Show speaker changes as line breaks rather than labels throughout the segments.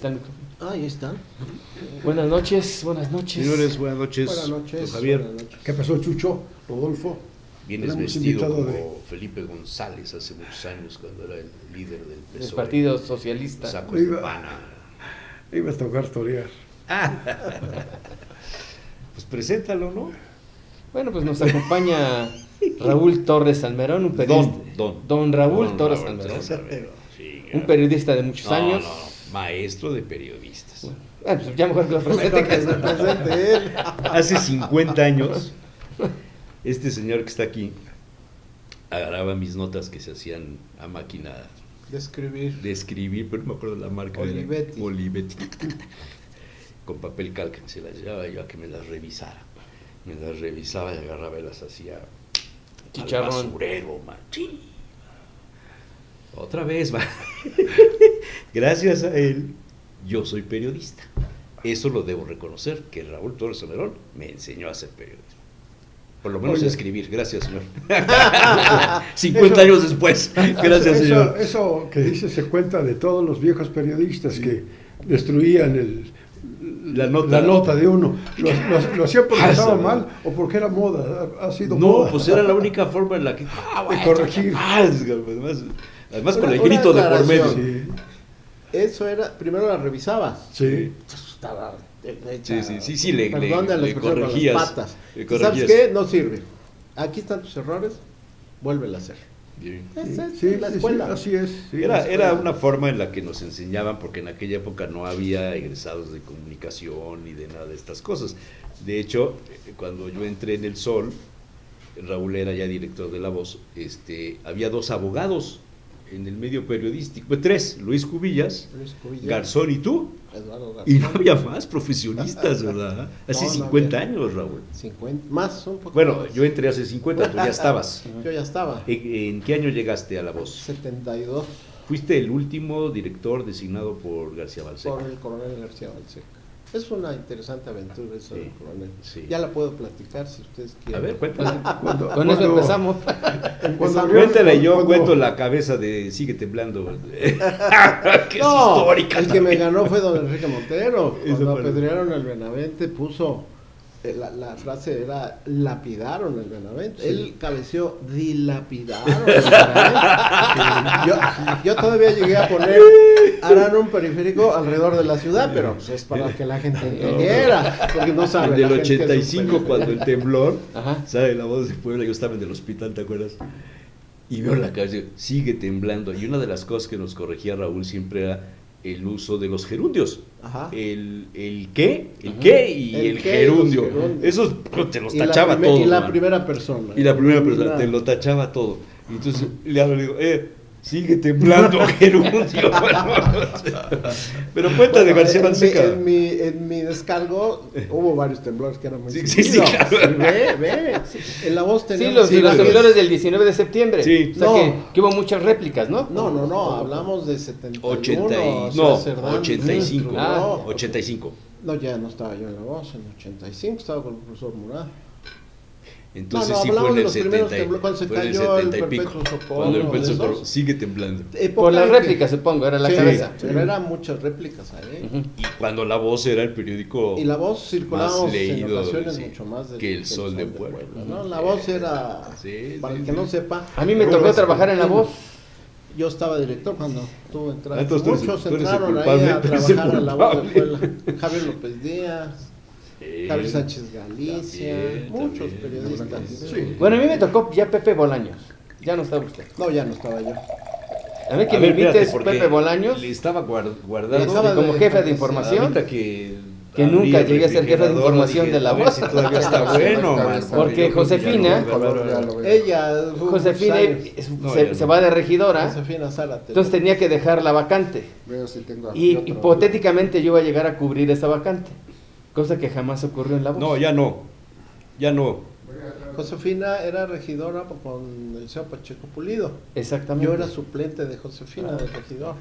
está el micrófono.
Ahí está.
Buenas noches, buenas noches.
Señores, buenas noches.
Buenas noches.
Don Javier,
Buenas noches.
¿Qué pasó, Chucho? Rodolfo.
vienes
Tenemos
vestido
invitado
como
de-
Felipe González hace muchos años cuando era el líder del
El
PSOE.
Partido Socialista.
Saco de
Iba-
pana.
Iba a tocar torear.
Pues preséntalo, ¿no?
Bueno, pues nos acompaña Raúl Torres Almerón, un periodista. Don Raúl Torres Almerón.
Sí,
Un periodista de muchos
no,
años.
no, maestro de periodistas.
Bueno, pues ya mejor que lo presente.
Que se presente él.
Hace 50 años, este señor que está aquí agarraba mis notas que se hacían a máquina
De escribir.
de escribir, pero no me acuerdo la marca. era
Olivetti.
Olivetti. Con papel calca, se las llevaba yo a que me las revisara. Me las revisaba y agarraba y las hacía
Chicharrón.
al basurero, machín. Otra vez, va. Gracias a él, yo soy periodista. Eso lo debo reconocer, que Raúl Torres Almerón me enseñó a hacer periodismo. Por lo menos
Oye.
a escribir, gracias, señor. 50 años después, gracias, señor.
Eso que dice se cuenta de todos los viejos periodistas que destruían
La nota.
de uno. Lo hacían porque
Ah,
estaba
esa,
mal o porque era moda. Ha sido
No,
moda.
pues era la única forma en la que...
de corregir.
Además con
Una-
el grito de
una
por medio.
aclaración.
Sí,
Eso era, primero la revisabas.
sí.
Estaba hecha,
Sí, le
perdón de la
le
expresión, con las
corregías.
patas.
Le
¿Sabes
corregías.
qué? No sirve. Aquí están tus errores, vuélvela a hacer.
Bien.
Esa es
Sí,
la
sí,
escuela.
sí, así es. sí.
Era una forma en la que nos enseñaban, porque en aquella época no había egresados de comunicación ni de nada de estas cosas. De hecho, cuando yo entré en El Sol, Raúl era ya director de La Voz, había 2 abogados en el medio periodístico, 3, Luis Cubillas,
Luis Cubillas,
Garzón y tú,
Eduardo
y no
Garzón.
había más profesionistas, ¿verdad? Hace
No, no
50
había.
años, Raúl.
50, más un poco.
Bueno,
más.
yo entré hace 50, tú ya estabas.
Yo ya estaba.
¿En qué año llegaste a La Voz?
72
Fuiste el último director designado por García Balseca.
por el coronel García Balseca. Es una interesante aventura eso
Sí,
del coronel.
sí.
Ya la puedo platicar si ustedes
A
quieren.
ver, cuéntala.
Con eso empezamos.
Cuéntala y yo
cuando-
cuento la cabeza de Sigue Temblando. Que es
No,
histórica.
el que me
también.
ganó fue don Enrique Montero.
Eso
Cuando
fue.
apedrearon el Benavente puso, la frase era lapidaron el Benavente. Él cabeció dilapidaron el Benavente. yo todavía llegué a poner, harán un periférico alrededor de la ciudad, pero pues, es para que la gente entendiera, porque no sabe.
En
la
el
gente que es un
85,
periférico.
cuando el temblor,
Ajá.
sale La Voz de Puebla, yo estaba en el hospital, ¿te acuerdas? Y veo la calle, sigue temblando. Y una de las cosas que nos corregía Raúl siempre era el uso de los gerundios.
Ajá.
El qué y
El
el
qué y
gerundio.
los gerundios.
Esos te los
Y la
tachaba
primer-
todo.
Y la
man.
primera persona.
Y la primera persona
Una-
te lo tachaba todo. Y entonces le hablo y le digo, sigue temblando gerundio. Pero cuenta de
Bueno,
García Balseca.
en mi descargo hubo varios temblores que eran muy
Sí, sí,
seguidos.
claro.
Sí, ve. En La Voz
Sí,
teníamos...
los
sí,
temblores del 19 de septiembre.
Sí.
O sea
No.
que hubo muchas réplicas, ¿no?
No, hablamos de 71.
85.
No,
85.
no, ya no estaba yo en La Voz, en 85 estaba con el profesor Murat.
Entonces
No,
sí
hablamos
fue en
de
el
los primeros
70.
temblores, cuando se
fue en el
cayó el
70 y pico.
Perpetuo Socorro,
Cuando el
de
Perpetuo Socorro
esos.
sigue temblando.
Por las
en que-
réplicas, supongo, era la
Sí,
cabeza.
pero eran muchas réplicas ahí.
Ujú.
Y cuando La Voz era el periódico
Y La Voz circulábamos
más leído,
en ocasiones
sí,
mucho más
que el Sol de Puebla.
¿no? La Voz era,
Sí,
para
sí,
el que
sí.
no sepa,
A mí me
como
tocó
es-
trabajar en La Voz.
Yo estaba director cuando tú entraste.
Entonces tú eres-
Muchos
tú eres el
entraron
culpable,
ahí a
tú eres el
trabajar en La Voz de
culpable.
Puebla. Javier López Díaz, Javier Sánchez Galicia,
También,
muchos
también.
periodistas.
Sí.
Bueno, a mí me tocó ya Pepe Bolaños. Ya no estaba usted.
No, ya no estaba yo.
A mí que
A
me
ver, espérate,
invites
porque
Pepe Bolaños,
le estaba guardando
Estaba
como
de-
jefe de información.
ahorita que
nunca
abrí el
llegué a ser jefe de
refrigerador,
información
dije,
de La
a ver
Voz.
si todavía está bueno, man.
Porque
Yo creo que
Josefina-
ya no,
Ella,
Josefina
No,
se,
ya
se
no.
va de regidora,
Josefina Zárate.
entonces tenía que dejar la vacante.
Veo si tengo
Y
aquí otro.
hipotéticamente yo iba a llegar a cubrir esa vacante, cosa que jamás ocurrió en La Voz.
No, ya no.
Josefina era regidora con el señor Pacheco Pulido.
Exactamente.
Yo era suplente de Josefina, de regidor.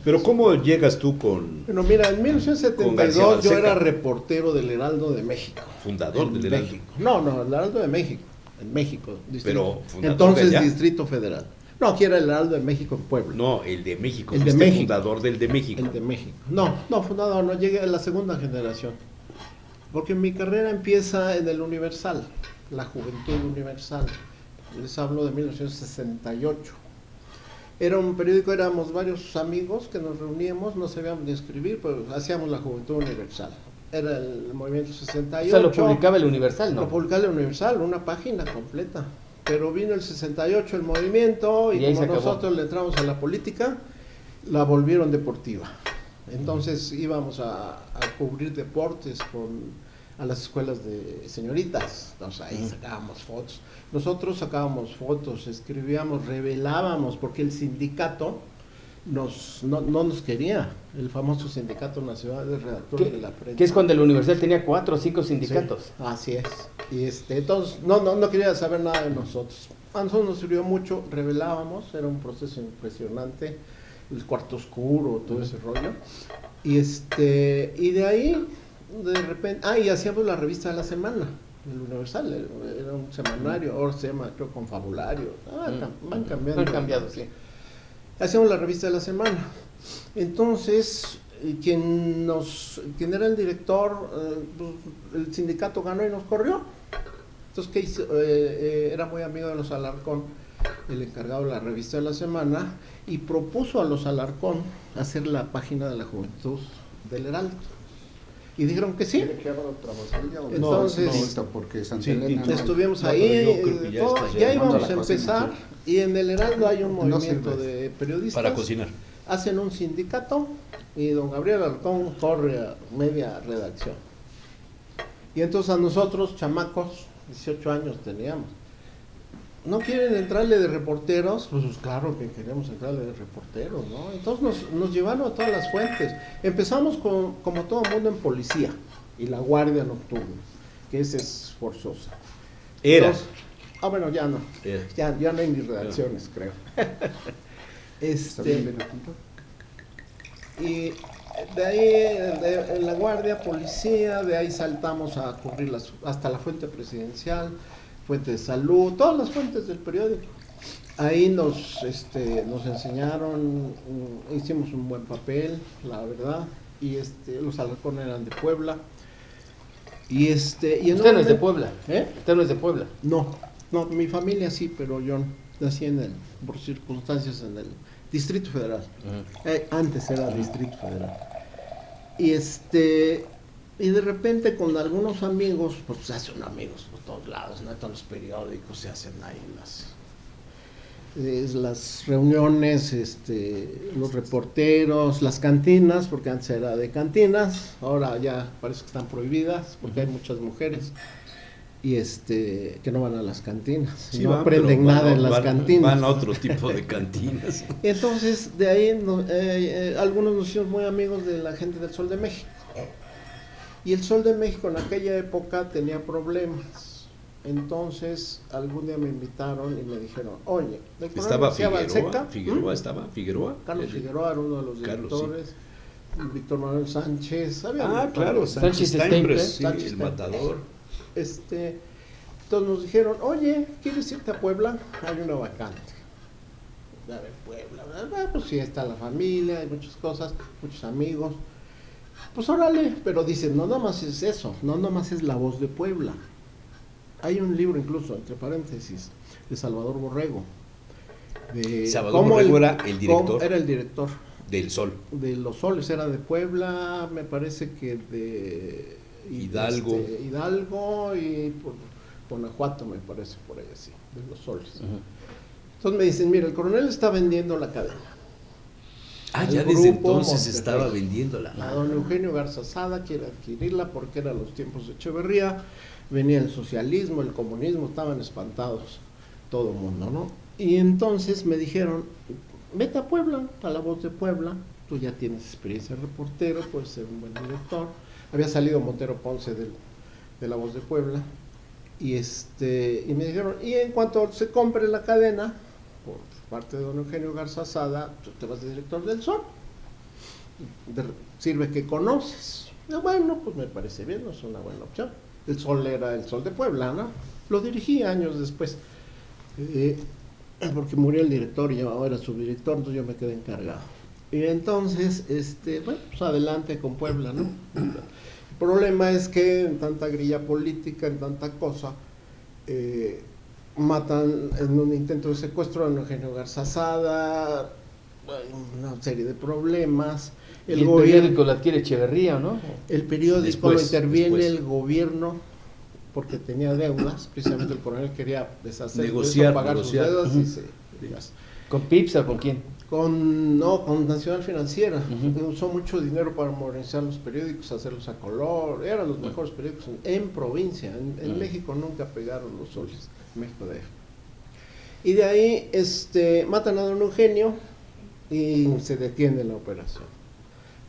Pero ¿cómo llegas tú con
Bueno, mira, en
Con
1972
García
yo
Balseca.
era reportero del Heraldo de México.
fundador
En
del Heraldo?
México. No, el Heraldo de México, en México.
Pero fundador
Entonces
de allá.
Distrito Federal. No, aquí era el Heraldo de México en Puebla.
No, el de México.
El de México.
Fundador del de México.
El de México. No, fundador, no llegué a la segunda generación. Porque mi carrera empieza en el Universal, la Juventud Universal. Les hablo de 1968. Era un periódico, éramos varios amigos que nos reuníamos, no sabíamos ni escribir, pero hacíamos la Juventud Universal. Era el movimiento 68.
O sea, lo publicaba el Universal, ¿no?
Lo publicaba el Universal, una página completa. Pero vino el 68 el movimiento y como nosotros le entramos a la política, la volvieron deportiva. Entonces íbamos a cubrir deportes a las escuelas de señoritas. Entonces ahí sacábamos fotos. Nosotros sacábamos fotos, escribíamos, revelábamos, porque el sindicato no nos quería, el famoso Sindicato Nacional de Redactores de la Prensa.
Que es cuando el Universal tenía 4 o 5 sindicatos.
Sí, así es. Y entonces no quería saber nada de nosotros. A nosotros nos sirvió mucho, revelábamos, era un proceso impresionante, el cuarto oscuro, todo ese rollo. Y de ahí, de repente, y hacíamos la revista de la semana. El Universal era un semanario, ahora se llama, creo, Confabulario. Van cambiando.
Han cambiado, sí.
Hacíamos la revista de la semana. Entonces, quien era el director, el sindicato ganó y nos corrió. Entonces, ¿qué hizo? Era muy amigo de los Alarcón, el encargado de la revista de la semana, y propuso a los Alarcón hacer la página de la Juventud del Heraldo. Y dijeron que sí. Entonces,
porque Santa Elena
estuvimos ahí, ya íbamos a empezar, y en el Heraldo hay un movimiento de periodistas.
Para cocinar.
Hacen un sindicato y don Gabriel Alarcón corre a media redacción. Y entonces a nosotros, chamacos, 18 años teníamos, ¿no quieren entrarle de reporteros? Pues claro que queremos entrarle de reporteros, ¿no? Entonces nos llevaron a todas las fuentes. Empezamos como todo mundo en policía y la guardia nocturna, que esa es forzosa.
Era.
Entonces, bueno, ya no. Ya no hay ni redacciones, creo. Y de ahí, en la guardia, policía, de ahí saltamos a cubrir hasta la fuente presidencial, fuente de salud, todas las fuentes del periódico. Ahí nos enseñaron, hicimos un buen papel, la verdad, y los Alarcón eran de Puebla. Y
usted no es de Puebla. Usted no es de Puebla.
No, mi familia sí, pero yo nací por circunstancias en el Distrito Federal. Antes era Distrito Federal. Y de repente con algunos amigos, pues se hacen amigos por todos lados, ¿no? En todos los periódicos se hacen ahí las reuniones, los reporteros, las cantinas, porque antes era de cantinas, ahora ya parece que están prohibidas, porque hay muchas mujeres y que no van a las cantinas, sí, no aprenden nada en las cantinas.
Van a otro tipo de cantinas.
Entonces, de ahí algunos nos hicimos muy amigos de la gente del Sol de México. Y el Sol de México en aquella época tenía problemas. Entonces, algún día me invitaron y me dijeron, oye,
¿estaba Figueroa? ¿Figueroa?
Carlos Figueroa era uno de los directores. Sí. Víctor Manuel Sánchez.
Claro, Sánchez Steinpress, el matador.
Entonces nos dijeron, oye, ¿quieres irte a Puebla? Hay una vacante. A ver, Puebla, pues sí, está la familia, hay muchas cosas, muchos amigos. Pues órale, pero dicen, no nada más es eso, no nada más es La Voz de Puebla. Hay un libro incluso, entre paréntesis, de Salvador Borrego.
Salvador Borrego era el director.
Era el director.
Del Sol.
De los Soles, era de Puebla, me parece que de
Hidalgo.
Hidalgo y por Guanajuato, me parece, por ahí así, de los Soles. Entonces me dicen, mira, el coronel está vendiendo la cadena.
Ya desde entonces estaba vendiéndola.
A don Eugenio Garza Sada quiere adquirirla porque eran los tiempos de Echeverría, venía el socialismo, el comunismo, estaban espantados todo el mundo, ¿no? Y entonces me dijeron, vete a Puebla, a La Voz de Puebla, tú ya tienes experiencia de reportero, puedes ser un buen director. Había salido Montero Ponce de La Voz de Puebla, y me dijeron, y en cuanto se compre la cadena, por parte de don Eugenio Garza Sada, tú te vas de director del Sol, sirve que conoces. Bueno, pues me parece bien, no es una buena opción. El Sol era el Sol de Puebla, ¿no? Lo dirigí años después. porque murió el director y yo ahora era subdirector, entonces yo me quedé encargado. Y entonces, bueno, pues adelante con Puebla, ¿no? El problema es que en tanta grilla política, en tanta cosa, matan en un intento de secuestro a Eugenio Garza Sada, una serie de problemas.
El periódico lo adquiere Echeverría, ¿no?
El periódico lo interviene el gobierno porque tenía deudas, precisamente el coronel quería deshacer
negociar,
pagar sus deudas
¿Con Pipsa o con quién?
Con Nacional Financiera. Usó mucho dinero para modernizar los periódicos, hacerlos a color, eran los mejores periódicos en provincia, en México nunca pegaron los soles, México de. Y de ahí matan a don Eugenio y se detiene la operación.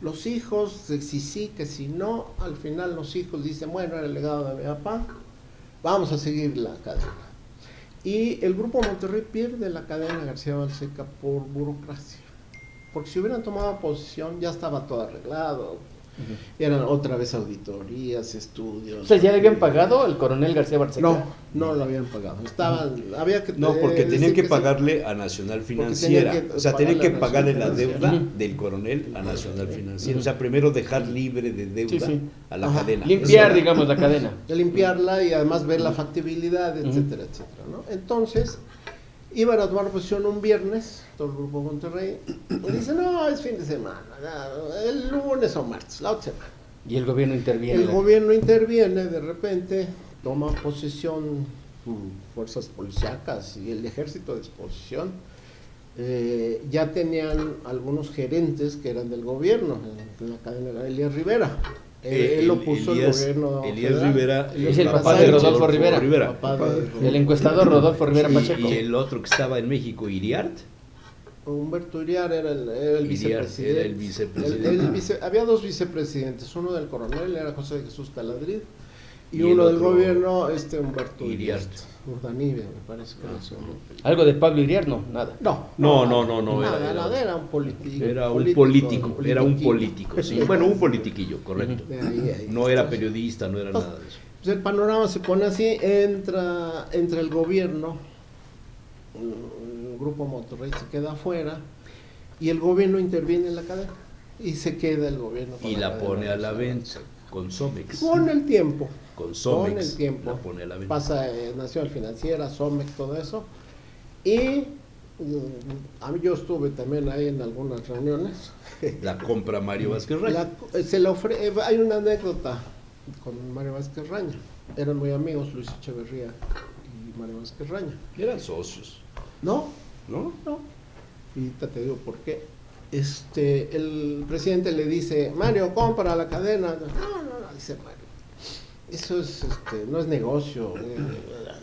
Los hijos, si sí, que si no, al final los hijos dicen, bueno, era el legado de mi papá, vamos a seguir la cadena. Y el Grupo Monterrey pierde la cadena García Balseca por burocracia. Porque si hubieran tomado posición, ya estaba todo arreglado. Eran otra vez auditorías, estudios.
O sea, ¿ya le habían pagado al coronel García Balseca?
No lo habían pagado. Había que,
no, porque tenían que pagarle a Nacional Financiera. Tenían que pagarle la deuda del coronel a Nacional Financiera. O sea, primero dejar libre de deuda a la cadena.
Limpiar, digamos, la cadena.
Limpiarla y además ver la factibilidad, etcétera, etcétera, ¿no? Entonces, iban a tomar posición un viernes, todo el Grupo Monterrey, y dicen, no, es fin de semana, el lunes o martes, la otra semana.
Y el gobierno interviene.
El gobierno interviene, de repente, toma posesión fuerzas policíacas y el ejército de disposición. Ya tenían algunos gerentes que eran del gobierno, en la cadena Elías Rivera. Él lo puso el gobierno.
Elías Rivera
es el papá de Rodolfo Rivera. El encuestador Rodolfo Rivera Pacheco.
Y el otro que estaba en México, Iriart.
Humberto Iriart era el vicepresidente.
Era el vicepresidente.
Había dos vicepresidentes, uno del coronel era José de Jesús Caladrid y uno del gobierno, Humberto Iriart. Urdanibia, me parece que era su nombre.
¿Algo de Pablo Iriart? No, nada.
No.
Era un político.
Era un político, sí. Bueno, un politiquillo, correcto. No era periodista, no era nada de eso.
Pues el panorama se pone así, entra el gobierno, el Grupo Monterrey se queda afuera y el gobierno interviene en la cadena y se queda el gobierno.
Y la pone a la venta con Somex.
Con el tiempo.
Con Somex.
Con el tiempo.
La pone a la venta.
Pasa Nacional Financiera, Somex, todo eso. Y a mí yo estuve también ahí en algunas reuniones.
La compra Mario Vázquez Raña.
Hay una anécdota con Mario Vázquez Raña. Eran muy amigos Luis Echeverría y Mario Vázquez Raña.
Eran socios.
No. Y te digo por qué. El presidente le dice, Mario, compra la cadena. No, dice Mario. Eso es, no es negocio.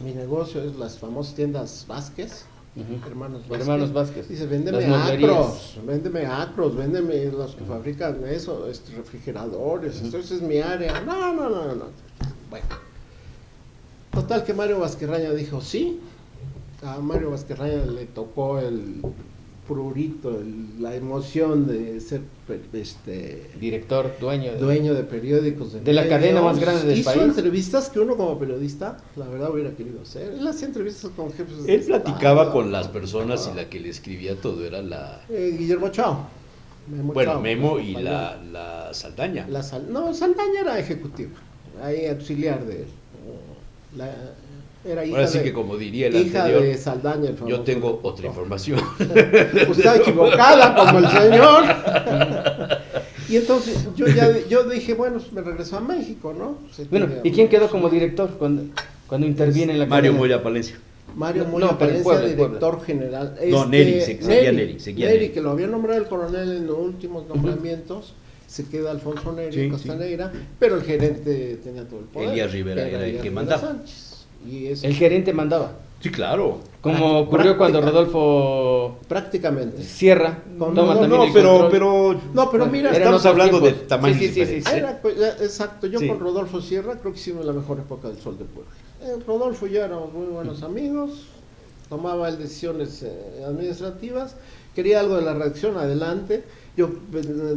Mi negocio es las famosas tiendas Vázquez. Hermanos Vázquez. Dice, véndeme Acros, véndeme los que fabrican eso, refrigeradores, entonces es mi área. No. Bueno. Total que Mario Vázquez Dijo sí. A Mario Vázquez le tocó el prurito, la emoción de ser
director,
dueño de periódicos
de la cadena más grande del país.
Hizo entrevistas que uno como periodista, la verdad, hubiera querido hacer. Él hacía entrevistas con jefes
Él platicaba con las personas y la que le escribía todo era la...
Guillermo Chao.
Memo y la Saldaña.
Saldaña era ejecutiva, ahí auxiliar de él. Era hija
Ahora sí que como diría el
hija
anterior,
de Saldaña, el
yo tengo otra información.
Pues está equivocada como el señor. Y entonces yo dije, bueno, me regreso a México, ¿no?
Bueno, ¿y quién quedó como director cuando interviene en la
Mario Moya Palencia.
Mario Moya Palencia, director general.
Neri, seguía
Neri, que lo había nombrado el coronel en los últimos nombramientos. Se queda Alfonso Neri Costanera, pero el gerente tenía todo el poder.
Elías Rivera era el que mandaba.
El gerente mandaba.
Sí, claro.
Como ocurrió cuando Rodolfo
prácticamente
Sierra toma también el
control.
pero mira,
estamos hablando de tamaños
diferentes. Exacto, yo con Rodolfo Sierra creo que hicimos la mejor época del Sol de Puebla. Rodolfo y yo éramos muy buenos amigos, tomaba él decisiones administrativas, quería algo de la redacción, adelante. Yo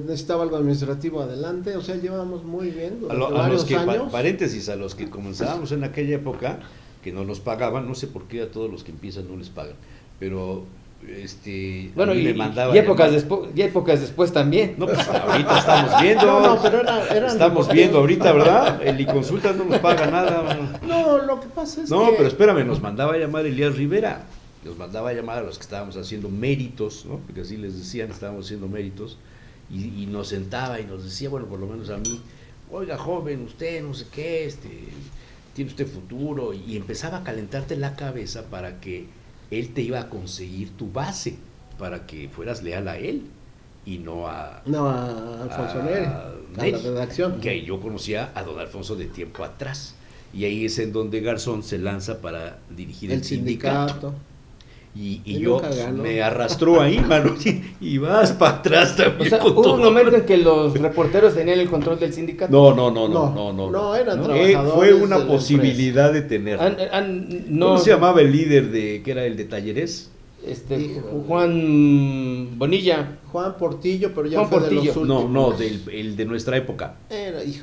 necesitaba algo administrativo, adelante. O sea, llevábamos muy bien durante varios años.
Paréntesis, a los que comenzábamos en aquella época, que no nos pagaban, no sé por qué a todos los que empiezan no les pagan, pero
bueno,
a mí
y
me mandaba
épocas después también.
No, pues ahorita estamos viendo.
No, pero
estamos viendo ahorita, ¿verdad? El iConsulta no nos paga nada.
No, lo que pasa es que...
No, pero espérame, nos mandaba a llamar Elías Rivera. Nos mandaba a llamar a los que estábamos haciendo méritos, ¿no? Porque así les decían, estábamos haciendo méritos. Y nos sentaba y nos decía, bueno, por lo menos a mí, oiga, joven, usted no sé qué, tiene usted futuro. Y empezaba a calentarte la cabeza para que él te iba a conseguir tu base, para que fueras leal a él y no a
Alfonso Neri, a la redacción.
Que yo conocía a don Alfonso de tiempo atrás. Y ahí es en donde Garzón se lanza para dirigir el sindicato. Y yo me arrastró ahí, mano, y vas para atrás también.
O sea, hubo un momento en que los reporteros tenían el control del sindicato.
No,
eran trabajadores.
Fue una posibilidad de tener. ¿Cómo se llamaba el líder que era el de Talleres?
Juan Bonilla.
Juan Portillo, pero ya
Juan
fue
Portillo.
de los últimos.
No, el de nuestra época.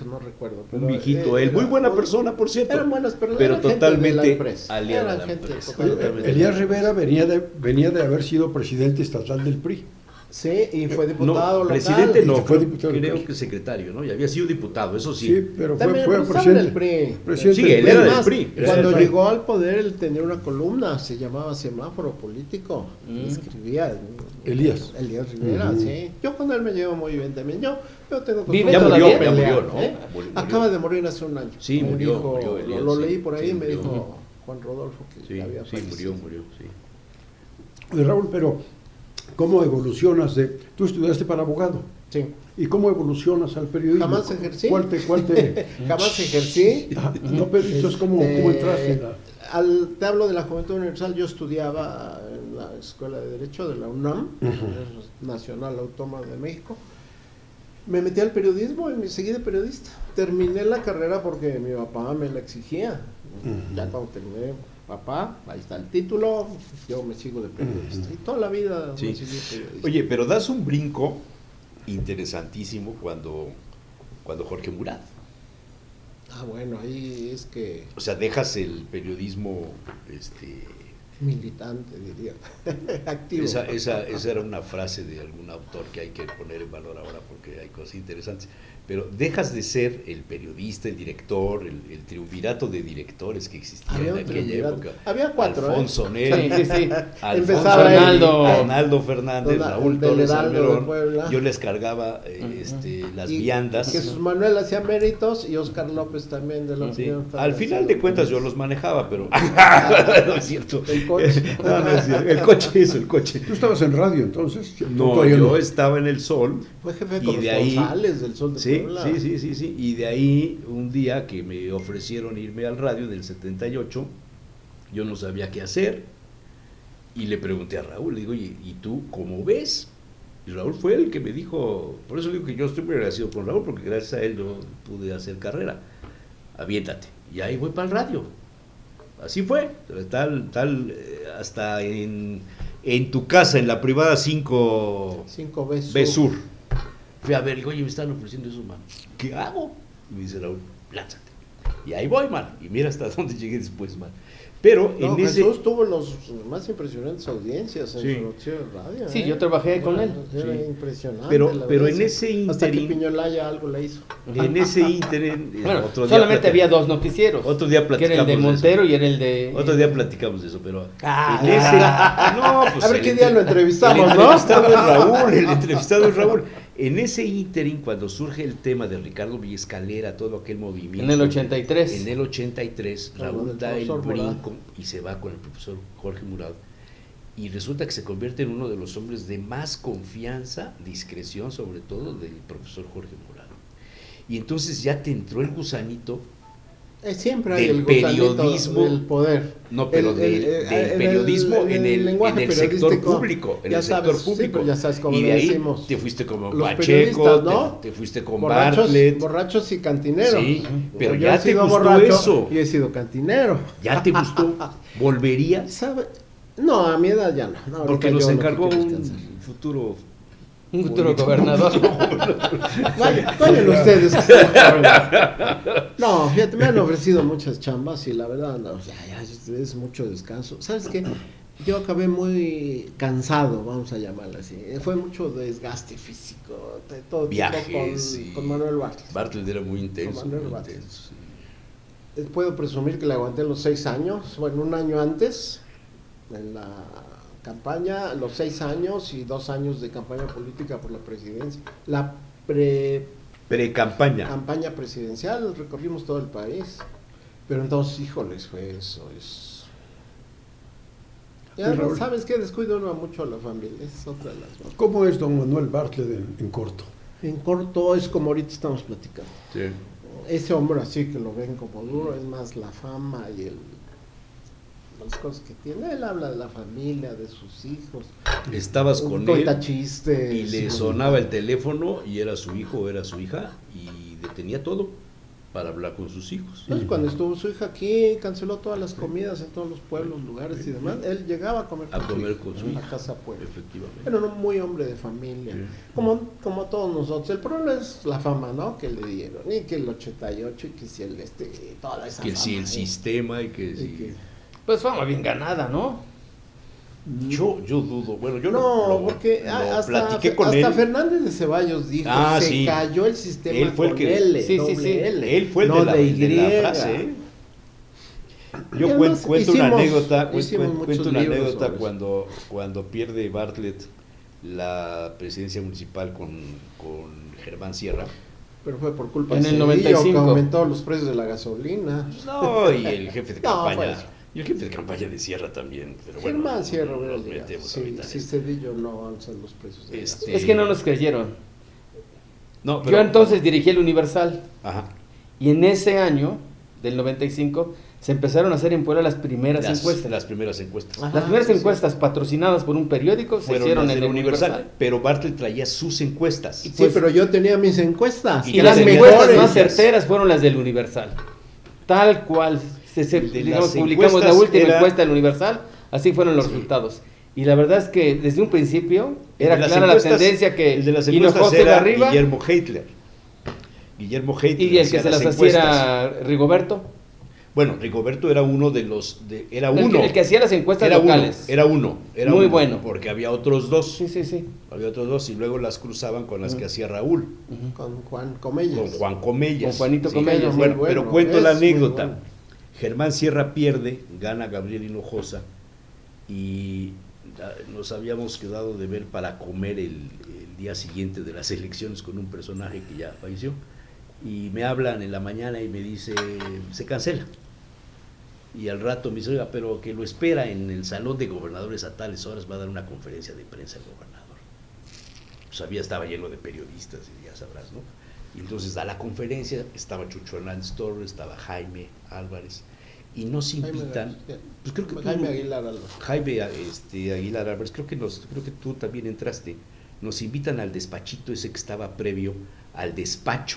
No recuerdo. Pero
un viejito, él, muy buena persona, por cierto.
Eran buenas personas,
pero totalmente
aliada
de la empresa.
Elías Rivera venía de haber sido presidente estatal del PRI.
Sí, y fue diputado local.
Presidente no,
fue diputado
creo que secretario, ¿no? Y había sido diputado, eso sí.
Sí, pero fue
presidente
del
PRI.
Sí, él era del PRI.
Cuando llegó al poder, él tenía una columna, se llamaba Semáforo Político. Escribía
Elías
Rivera, sí. Yo con él me llevo muy bien también. Yo tengo
ya murió, ¿no?
Murió. Acaba de morir hace un año.
Sí, murió Elías,
lo leí por ahí y me dijo Juan Rodolfo que había
fallecido. Murió, sí.
Raúl, pero ¿cómo evolucionas tú estudiaste para abogado?
Sí.
¿Y cómo evolucionas al periodismo?
Jamás ejercí.
¿Cuál te...
Jamás ejercí.
No, pero entonces, ¿cómo entraste?
Te hablo de la Juventud Universal. Yo estudiaba en la Escuela de Derecho de la UNAM, Nacional Autónoma de México. Me metí al periodismo y me seguí de periodista. Terminé la carrera porque mi papá me la exigía. Ya cuando terminé, papá, ahí está el título, yo me sigo de periodista. Y toda la vida me seguí de periodista.
Oye, pero das un brinco interesantísimo cuando Jorge Murat.
Bueno, ahí es que...
O sea, dejas el periodismo...
militante, diría. Activo.
Esa era una frase de algún autor que hay que poner en valor ahora porque hay cosas interesantes. Pero dejas de ser el periodista, el director, el triunvirato de directores que existía en aquella época.
Había 4,
Alfonso Neri,
sí.
Alfonso Arnaldo Fernández, Raúl Torres Almerón. Yo les cargaba las viandas.
Jesús Manuel hacía méritos y Óscar López también de la Opinión.
Al final de cuentas yo los manejaba, pero no es cierto.
El coche.
No es cierto. El coche.
¿Tú estabas en radio entonces?
No, yo estaba en El Sol.
Fue jefe de corresponsales del Sol de Puebla.
Sí. Y de ahí, un día que me ofrecieron irme al radio del 78, yo no sabía qué hacer. Y le pregunté a Raúl, le digo, oye, ¿y tú cómo ves? Y Raúl fue el que me dijo, por eso digo que yo estoy muy agradecido con Raúl, porque gracias a él yo pude hacer carrera. Aviéntate. Y ahí voy para el radio. Así fue. Hasta en tu casa, en la privada 5B Sur. Fui a ver, oye, me están ofreciendo eso, man. ¿Qué hago? Y me dice Raúl, lánzate. Y ahí voy, man. Y mira hasta dónde llegué después, man. Pero
Jesús tuvo los más impresionantes audiencias en su noticiero de radio.
Sí, yo trabajé con él.
Era impresionante.
Pero en ese ínterin...
Hasta que Piñolaya algo le hizo.
En ese ínterin...
Bueno, solamente había 2 noticieros.
Otro día platicamos.
Que era el de Montero y era el de...
Otro día platicamos de eso, pero...
Pues a ver qué día lo entrevistamos,
El entrevistado es Raúl. En ese ínterin, cuando surge el tema de Ricardo Villescalera, todo aquel movimiento...
En el 83.
En el 83, Raúl da el brinco y se va con el profesor Jorge Murat. Y resulta que se convierte en uno de los hombres de más confianza, discreción, sobre todo, del profesor Jorge Murat. Y entonces ya te entró el gusanito...
Siempre hay
del
el
periodismo
del poder.
No, pero del periodismo en el sector público. En el sector público.
Sí, ya sabes cómo
y de ahí
decimos.
te fuiste como
Los
Pacheco,
¿no?
te fuiste con
Bartlett. Borrachos y cantineros.
Sí, pero
yo
ya te gustó eso.
Y he sido cantinero.
¿Ya te gustó? ¿Volverías?
¿Sabe? No, a mi edad ya no.
Porque nos encargó un futuro
gobernador.
Vayan ustedes. No, fíjate, me han ofrecido muchas chambas y la verdad, no, ya es mucho descanso. ¿Sabes qué? yo acabé muy cansado, vamos a llamarlo así. Fue mucho desgaste físico, de todo
Viajes
tipo con Manuel Bartlett.
Bartlett era muy intenso.
Con Manuel
muy
Bartlett.
intenso, sí.
Puedo presumir que le aguanté los 6 años, bueno, un año antes, en la campaña, los 6 años y 2 años de campaña política por la presidencia. La
Pre-campaña.
campaña presidencial, recorrimos todo el país. Pero entonces, híjoles, fue eso, Ya
Pues, Raúl,
sabes que descuido uno mucho a la familia, esa es otra de las cosas.
¿cómo es don Manuel Bartlett en corto?
En corto es como ahorita estamos platicando.
Sí.
Ese hombre así que lo ven como duro, es más la fama y las cosas que tiene. Él habla de la familia, de sus hijos.
Estabas con
Cuenta
él
chistes.
y le sonaba el teléfono y era su hijo o era su hija y detenía todo para hablar con sus hijos.
Entonces, cuando estuvo su hija aquí, canceló todas las comidas en todos los pueblos, lugares y demás. Él llegaba a comer
con su
en
hija.
la casa pueblo.
Efectivamente.
Era un muy hombre de familia,
Sí.
como todos nosotros. El problema es la fama, ¿no? Que le dieron. Y que el 88, y que si toda esa
Que
fama.
si el sistema y que
y
si...
que-
Pues fama bien ganada, ¿no?
Yo dudo, bueno, yo
No, porque
lo
hasta
platiqué con
hasta
él.
Fernández de Ceballos dijo,
Ah,
se
sí.
cayó el sistema
Él fue el
con
que-
L,
Sí, sí,
doble
sí.
L,
Él fue el
no
de la frase, ¿eh? Yo
Y además
cuento una
hicimos
anécdota,
muchos
cuento una
libros
anécdota
sobre
cuando pierde Bartlett la presidencia municipal con Germán Sierra.
Pero fue por culpa
En
de
el
Cedillo,
95.
que aumentó los precios de la gasolina.
No, y el jefe de
No,
campaña.
fue eso.
Y el jefe de campaña de Sierra también. Pero bueno,
Germán Sierra
no
hubiera
nos
llegado.
metemos
Sí,
ahorita en
si
esto.
Cedillo no alza los precios de la
Este-
gasolina.
Es que no nos creyeron.
No,
Yo entonces dirigí el Universal
Ajá.
y en ese año, del 95, se empezaron a hacer en Puebla las primeras encuestas.
Las primeras encuestas.
Ajá.
Las primeras
sí, sí.
encuestas patrocinadas por un periódico se
Fueron
hicieron
las
en
del
el
Universal, pero Bartlett traía sus encuestas.
Y
Sí,
pues-
pero yo tenía mis encuestas.
Y
Y las
las
encuestas
mejores.
más certeras fueron las del Universal. Tal cual,
De
digamos,
las
publicamos la
encuestas
última
era-
encuesta del Universal, así fueron los resultados. Y la verdad es que desde un principio era
El de las
clara la
encuestas-
tendencia que
el de las encuestas
Hinojosa iba
era
arriba
Guillermo Heitler
y el que
hacía
se las hacía
encuestas.
era Rigoberto.
Bueno, Rigoberto era uno de los... era
El
uno.
que, el que hacía las encuestas
Era
locales.
uno.
Muy
uno,
bueno.
Porque había otros dos.
Sí, sí, sí.
Había otros dos y luego las cruzaban con las que hacía Raúl.
Ujú.
Con Juan Comellas.
Con Juan Comellas.
Con Juanito
Sí.
Comellas,
Bueno,
muy bueno,
pero cuento la
es muy
anécdota.
bueno.
Germán Sierra pierde, gana Gabriel Hinojosa y nos habíamos quedado de ver para comer el día siguiente de las elecciones con un personaje que ya falleció. Y me hablan en la mañana y me dice, se cancela. Y al rato me dice, oiga, pero que lo espera en el salón de gobernadores a tales horas, va a dar una conferencia de prensa el gobernador. Pues estaba lleno de periodistas, y ya sabrás, ¿no? Y entonces da la conferencia, estaba Chucho Hernández Torres, estaba Jaime Álvarez, y nos invitan, pues creo que tú,
Jaime Aguilar Álvarez.
Jaime Aguilar Álvarez, creo que tú también entraste, nos invitan al despachito ese que estaba previo al despacho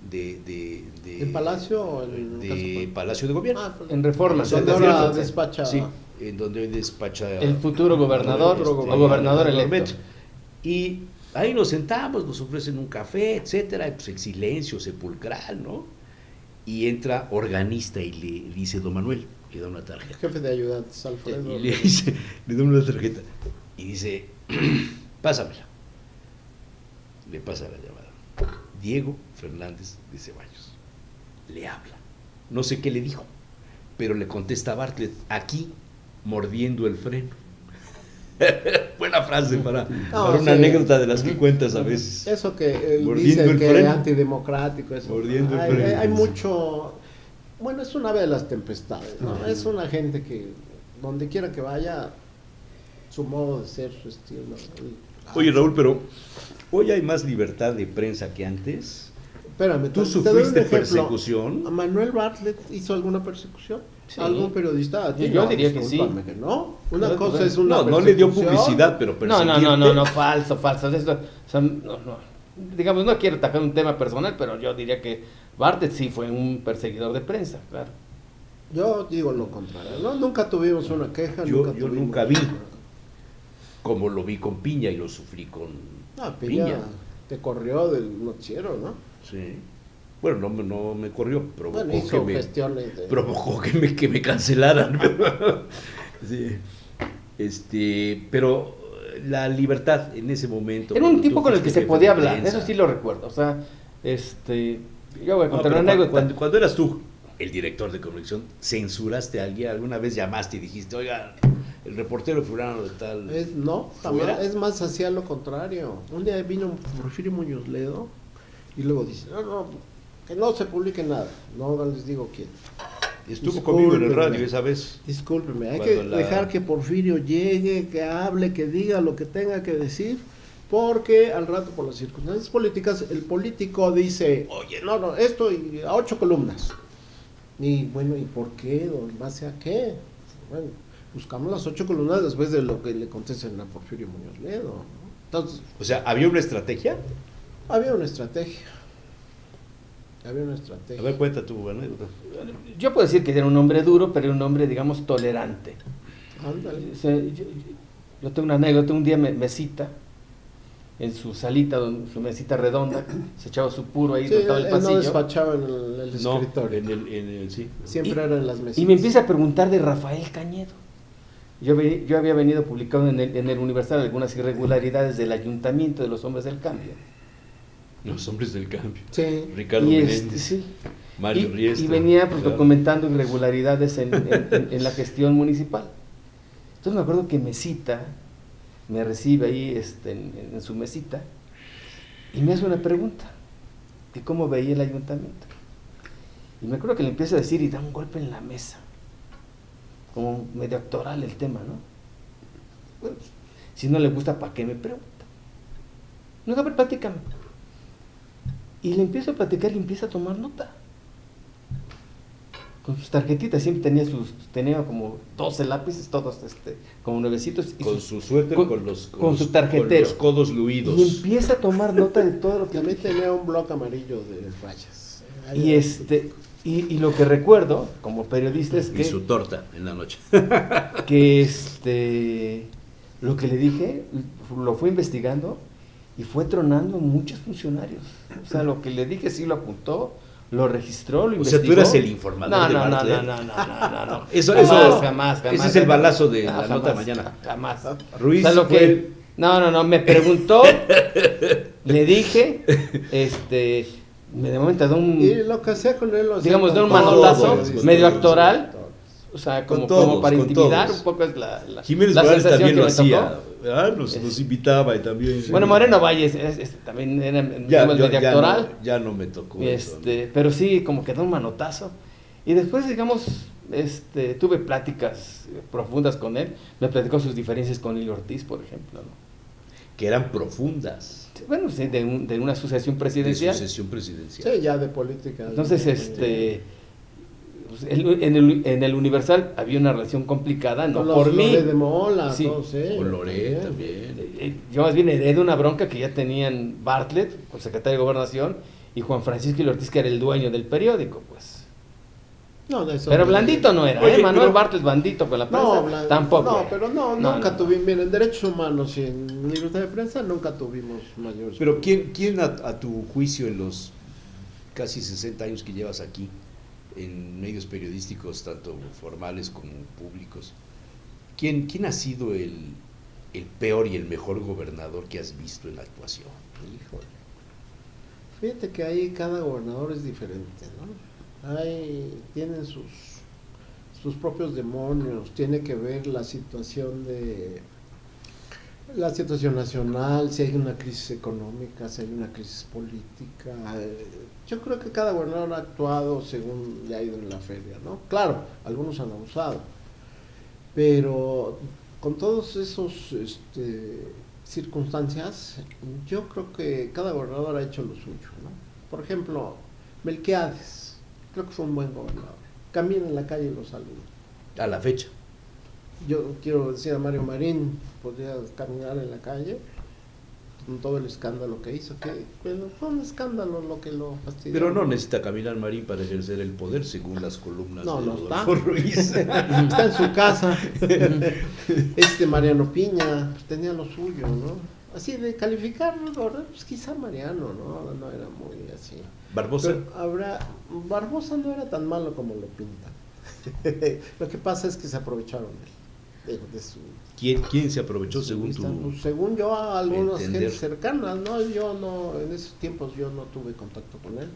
de
¿En Palacio o en
de
Casa
Palacio de Gobierno.
pues,
En Reforma.
donde
Donde
ahora
ahora
despacha.
Sí, en donde hoy despacha
El futuro gobernador o gobernador electo.
Y ahí nos sentamos, nos ofrecen un café, etcétera, y pues el silencio sepulcral, ¿no? Y entra organista y le dice, don Manuel, le da una tarjeta.
Jefe de ayudantes, Alfredo.
Y le da una tarjeta. Y dice, pásamela. Le pasa la llamada. Diego Fernández de Ceballos. Le habla. No sé qué le dijo, pero le contesta a Bartlett, aquí, mordiendo el freno. Buena frase para una
sí.
anécdota de las que cuentas a veces.
Eso que él
Mordiendo
dice
el
que es
freno.
antidemocrático. Eso.
Mordiendo el
hay,
freno,
hay
sí.
mucho. Bueno, es un ave de las tempestades, ¿no? Es una gente que, donde quiera que vaya, su modo de ser, su estilo.
Oye, Raúl, pero hoy hay más libertad de prensa que antes.
Espérame,
¿Tú
te doy un
sufriste
ejemplo.
persecución?
¿A Manuel Bartlett hizo alguna persecución?
Sí.
¿Algún periodista? ¿A ti?
Yo
No,
diría que sí.
discúlpame que no. Una
No,
cosa
bueno.
es una
No le dio
persecución.
publicidad, pero
No, falso. Eso, o sea, no. Digamos, no quiero atacar un tema personal, pero yo diría que Bartlett sí fue un perseguidor de prensa, claro.
Yo digo lo contrario, ¿no? Nunca tuvimos una queja.
Yo
tuvimos
nunca vi. Como lo vi con Piña y lo sufrí con
No, Piña te corrió del noticiero, ¿no?
Sí. Bueno, no me corrió,
Bueno, hizo gestiones de...
provocó que me cancelaran. Sí. Pero la libertad en ese momento.
Era un
cuando
tipo
tú
con el que
fuiste
se
jefe
podía
de
hablar,
prensa.
eso sí lo recuerdo. O sea, yo voy a
No,
contar
pero
una anécdota.
cuando eras tú el director de comunicación, ¿censuraste a alguien? ¿Alguna vez llamaste y dijiste, oiga, el reportero fulano de tal?
No,
¿Fuera?
jamás. Es más, hacía lo contrario. Un día vino Porfirio Muñoz Ledo y luego dice, no, que no se publique nada. No les digo quién.
Estuvo conmigo en el
Discúlpenme.
radio esa vez.
Discúlpeme, hay
Cuando
que dejar que Porfirio llegue, que hable, que diga lo que tenga que decir, porque al rato por las circunstancias políticas, el político dice, oye, no, esto y a 8 columnas. Y bueno, ¿y por qué? ¿En base a qué? Bueno, buscamos las 8 columnas después de lo que le contesten a Porfirio Muñoz Ledo, ¿no? Entonces,
O sea, ¿había una estrategia?
había una estrategia. Había una
A
estrategia.
ver, cuenta tu anécdota.
Yo puedo decir que era un hombre duro, pero era un hombre, digamos, tolerante.
Ándale.
O sea, yo tengo una anécdota, un día me cita en su salita, su mesita redonda, se echaba su puro ahí,
Sí,
todo el
él no
pasillo,
despachaba en el
No,
escritorio.
en el sí.
Siempre era en las mesitas.
y me empieza a preguntar de Rafael Cañedo. Yo había venido publicando en el Universal algunas irregularidades del Ayuntamiento de los Hombres del Cambio.
Los hombres del cambio.
Sí.
Ricardo
Y
Menéndez,
sí.
Mario Riestra.
Y venía pues
claro.
documentando irregularidades en la gestión municipal. Entonces me acuerdo que me cita, me recibe ahí en su mesita y me hace una pregunta, que cómo veía el ayuntamiento. Y me acuerdo que le empieza a decir y da un golpe en la mesa, como medio actoral el tema, ¿no? Bueno, si no le gusta, ¿para qué me pregunta? No, a ver, platícame. Y le empiezo a platicar y empieza a tomar nota. Con sus tarjetitas, siempre tenía como 12 lápices, todos como nuevecitos. Y
Con su suéter,
con su tarjetero.
con los codos luidos.
Y empieza a tomar nota de todo lo que
También tenía un bloque amarillo de rayas.
y lo que recuerdo como periodista es
Y su torta en la noche.
que lo que le dije lo fue investigando y fue tronando muchos funcionarios. O sea, lo que le dije sí lo apuntó, lo registró, lo
O sea,
investigó.
tú eras el informador de
No.
Bartlett. Eso,
Jamás.
ese es el balazo de la
Jamás,
nota de mañana.
Jamás.
Ruiz
O sea,
fue
No, me preguntó, le dije, de momento de
Y
un,
lo que hacía con él, lo hacía
digamos,
con
de un
todos,
manolazo
con
medio
todos,
actoral,
con todos.
o sea,
Con
como
todos,
para
con
intimidar
todos.
un poco es la
Jiménez
la
Morales
sensación
también
que
lo
me tocó.
hacía. ¿Verdad? Nos invitaba y también.
Bueno, Moreno Valles también era digamos, medio actoral,
ya no me tocó eso.
pero sí, como que da un manotazo. Y después, digamos, tuve pláticas profundas con él, me platicó sus diferencias con Lili Ortiz, por ejemplo, ¿no?
Que eran profundas.
Bueno, sí, de una asociación
De
presidencial.
sucesión presidencial.
Sí, ya de política.
Entonces, pues, en el Universal había una relación complicada, no
Con los
por mí.
Lore de Mola,
Sí.
todos,
Con Loret también.
Yo más bien heredo una bronca que ya tenían Bartlett, el secretario de Gobernación, y Juan Francisco Lili Ortiz, que era el dueño del periódico, pues.
No, de eso
Pero
no.
blandito no era,
Oye,
Manuel
pero-
Bartlett bandito con la prensa,
No,
tampoco.
No,
era.
pero nunca tuvimos, miren, en derechos humanos y en libertad de prensa nunca tuvimos mayores.
Pero ¿quién a tu juicio en los casi 60 años que llevas aquí, en medios periodísticos, tanto formales como públicos, quién ha sido el peor y el mejor gobernador que has visto en la actuación?
Híjole. Fíjate que ahí cada gobernador es diferente, ¿no? Tienen sus propios demonios, tiene que ver la situación nacional, si hay una crisis económica, si hay una crisis política. Yo creo que cada gobernador ha actuado según le ha ido en la feria, ¿no? Claro, algunos han abusado, pero con todos esos circunstancias, yo creo que cada gobernador ha hecho lo suyo, ¿no? Por ejemplo, Melquiades, creo que fue un buen gobernador. Camina en la calle y lo saluda.
A la fecha.
Yo quiero decir a Mario Marín, podría caminar en la calle con todo el escándalo que hizo, que bueno, fue un escándalo lo que lo fastidió.
Pero no necesita caminar Marín para ejercer el poder, según las columnas
No,
de
no
Rodolfo
está.
Ruiz.
Está en su casa. Mariano Piña pues, tenía lo suyo, ¿no? Así de calificar, pues quizá Mariano, no era muy así.
Barbosa.
Pero Barbosa no era tan malo como lo pintan. Lo que pasa es que se aprovecharon de él. de su...
¿Quién se aprovechó según tu...?
Pues, según yo, a algunas
entender?
gentes cercanas, ¿no? Yo no, en esos tiempos yo no tuve contacto con él.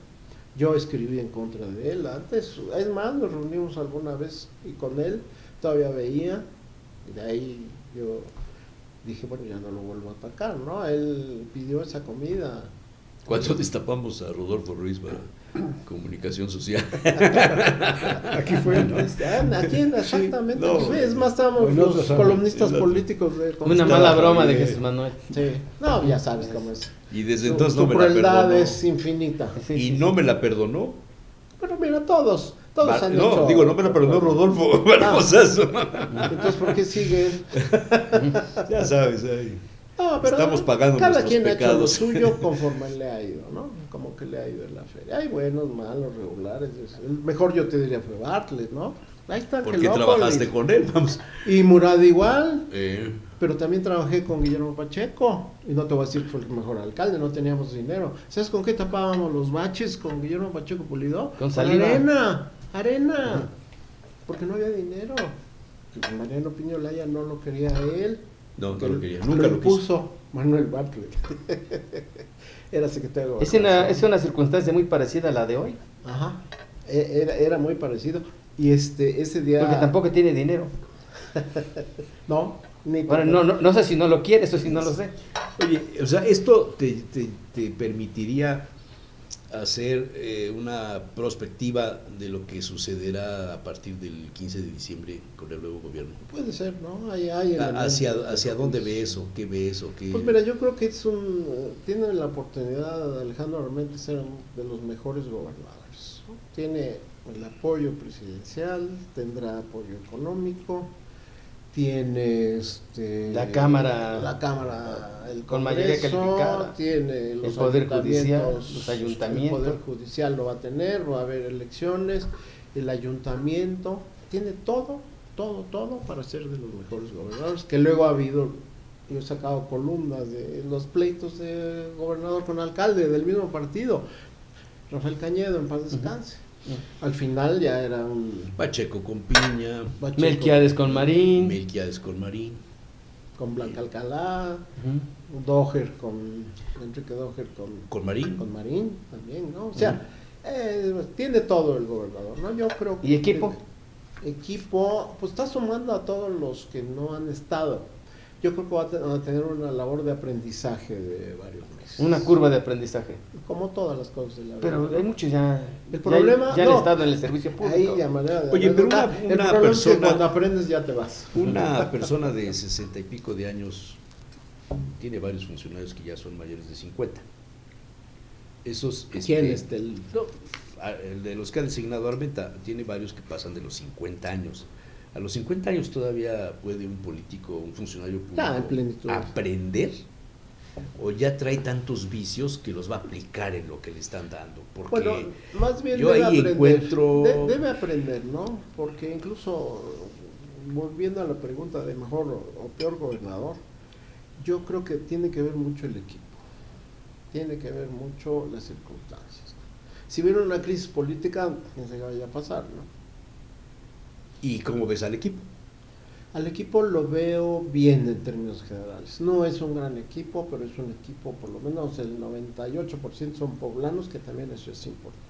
Yo escribí en contra de él antes, es más, nos reunimos alguna vez y con él todavía veía, y de ahí yo dije, bueno, ya no lo vuelvo a atacar, ¿no? Él pidió esa comida.
Cuando destapamos a Rodolfo Ruiz para Comunicación Social.
Aquí fue, ¿no?
Aquí exactamente,
no,
sí, es más, estábamos
en
los
otros años.
columnistas políticos de...
Una mala broma de Jesús Manuel.
Sí, no, ya sabes cómo es.
Y desde
Su
entonces no me la
crueldad
perdonó.
es infinita.
Sí,
Y
sí,
no
sí.
me la perdonó.
Pero mira, todos han
No,
hecho...
digo, no me la perdonó Rodolfo Barbosazo.
Entonces, ¿por qué siguen?
Ya sabes, ahí.
No, pero
Estamos pagando
cada
nuestros
quien ha hecho lo
pecados.
suyo conforme le ha ido, ¿no? Como que le ha ido en la feria. Hay buenos, malos, regulares. El mejor yo te diría fue Bartlett, ¿no? Ahí está
¿Por qué
Angelópolis.
trabajaste con él? Vamos.
Y Murad igual,
Eh,
pero también trabajé con Guillermo Pacheco. Y no te voy a decir que fue el mejor alcalde, no teníamos dinero. ¿Sabes con qué tapábamos los baches con Guillermo Pacheco Pulido?
Con saliva.
Arena. Porque no había dinero. Y Mariano Piño Laya no lo quería a él.
no,
Que
no lo quería. Nunca lo quiso.
puso Manuel Bartlett. Era secretario de
Es una
Gobernación.
circunstancia muy parecida a la de hoy,
Ajá. Era muy parecido. Y ese día.
porque tampoco tiene dinero.
No, ni
Bueno, no sé si no lo quiere, eso sí no lo sé.
Oye, o sea, esto te permitiría hacer una prospectiva de lo que sucederá a partir del 15 de diciembre con el nuevo gobierno.
Puede ser, ¿no? Hay elementos
¿Hacia
de-
dónde ves o qué ves o qué?
Pues mira, yo creo que tiene la oportunidad Alejandro Armenta de ser de los mejores gobernadores, ¿no? Tiene el apoyo presidencial, tendrá apoyo económico, tiene
La Cámara
el
con mayoría
Congreso,
calificada,
tiene los
el Poder Judicial,
ayuntamientos,
los ayuntamientos.
el Poder Judicial lo va a tener, va a haber elecciones, el ayuntamiento, tiene todo para ser de los mejores gobernadores, que luego ha habido, yo he sacado columnas de los pleitos de gobernador con alcalde del mismo partido, Rafael Cañedo, en paz descanse. Al final ya era un
Pacheco con Piña,
Pacheco
Melquiades con Marín.
Melquiades con Marín.
con Blanca Alcalá,
Ujú.
Enrique Doher
¿Con Marín?
con Marín también, ¿no? O sea, tiene todo el gobernador, ¿no? Yo creo que...
¿Y equipo?
Equipo, pues está sumando a todos los que no han estado. Yo creo que va a tener una labor de aprendizaje de varios meses.
Una curva de aprendizaje.
Como todas las cosas de la vida.
Pero
¿no?
hay muchos ya.
El problema-
ya han
no.
estado en el servicio público.
Ahí ya manera de...
Oye, pero
el
una
problema es que
persona-
cuando aprendes ya te vas.
Una persona de 60 y pico de años tiene varios funcionarios que ya son mayores de 50. Esos...
¿Quién
este,
es el...?
el de los que ha designado Armenta, tiene varios que pasan de los 50 años. A los 50 años todavía puede un político, un funcionario
Ya, en
público
plenitud.
aprender, o ya trae tantos vicios que los va a aplicar en lo que le están dando. Porque
Bueno, más bien
yo
debe
ahí
aprender,
encuentro-
debe aprender, ¿no? Porque incluso, volviendo a la pregunta de mejor o peor gobernador, yo creo que tiene que ver mucho el equipo, tiene que ver mucho las circunstancias. Si viene una crisis política, quién sabe qué vaya a pasar, ¿no?
¿Y cómo ves al equipo?
Al equipo lo veo bien en términos generales. No es un gran equipo, pero es un equipo, por lo menos el 98% son poblanos, que también eso es importante.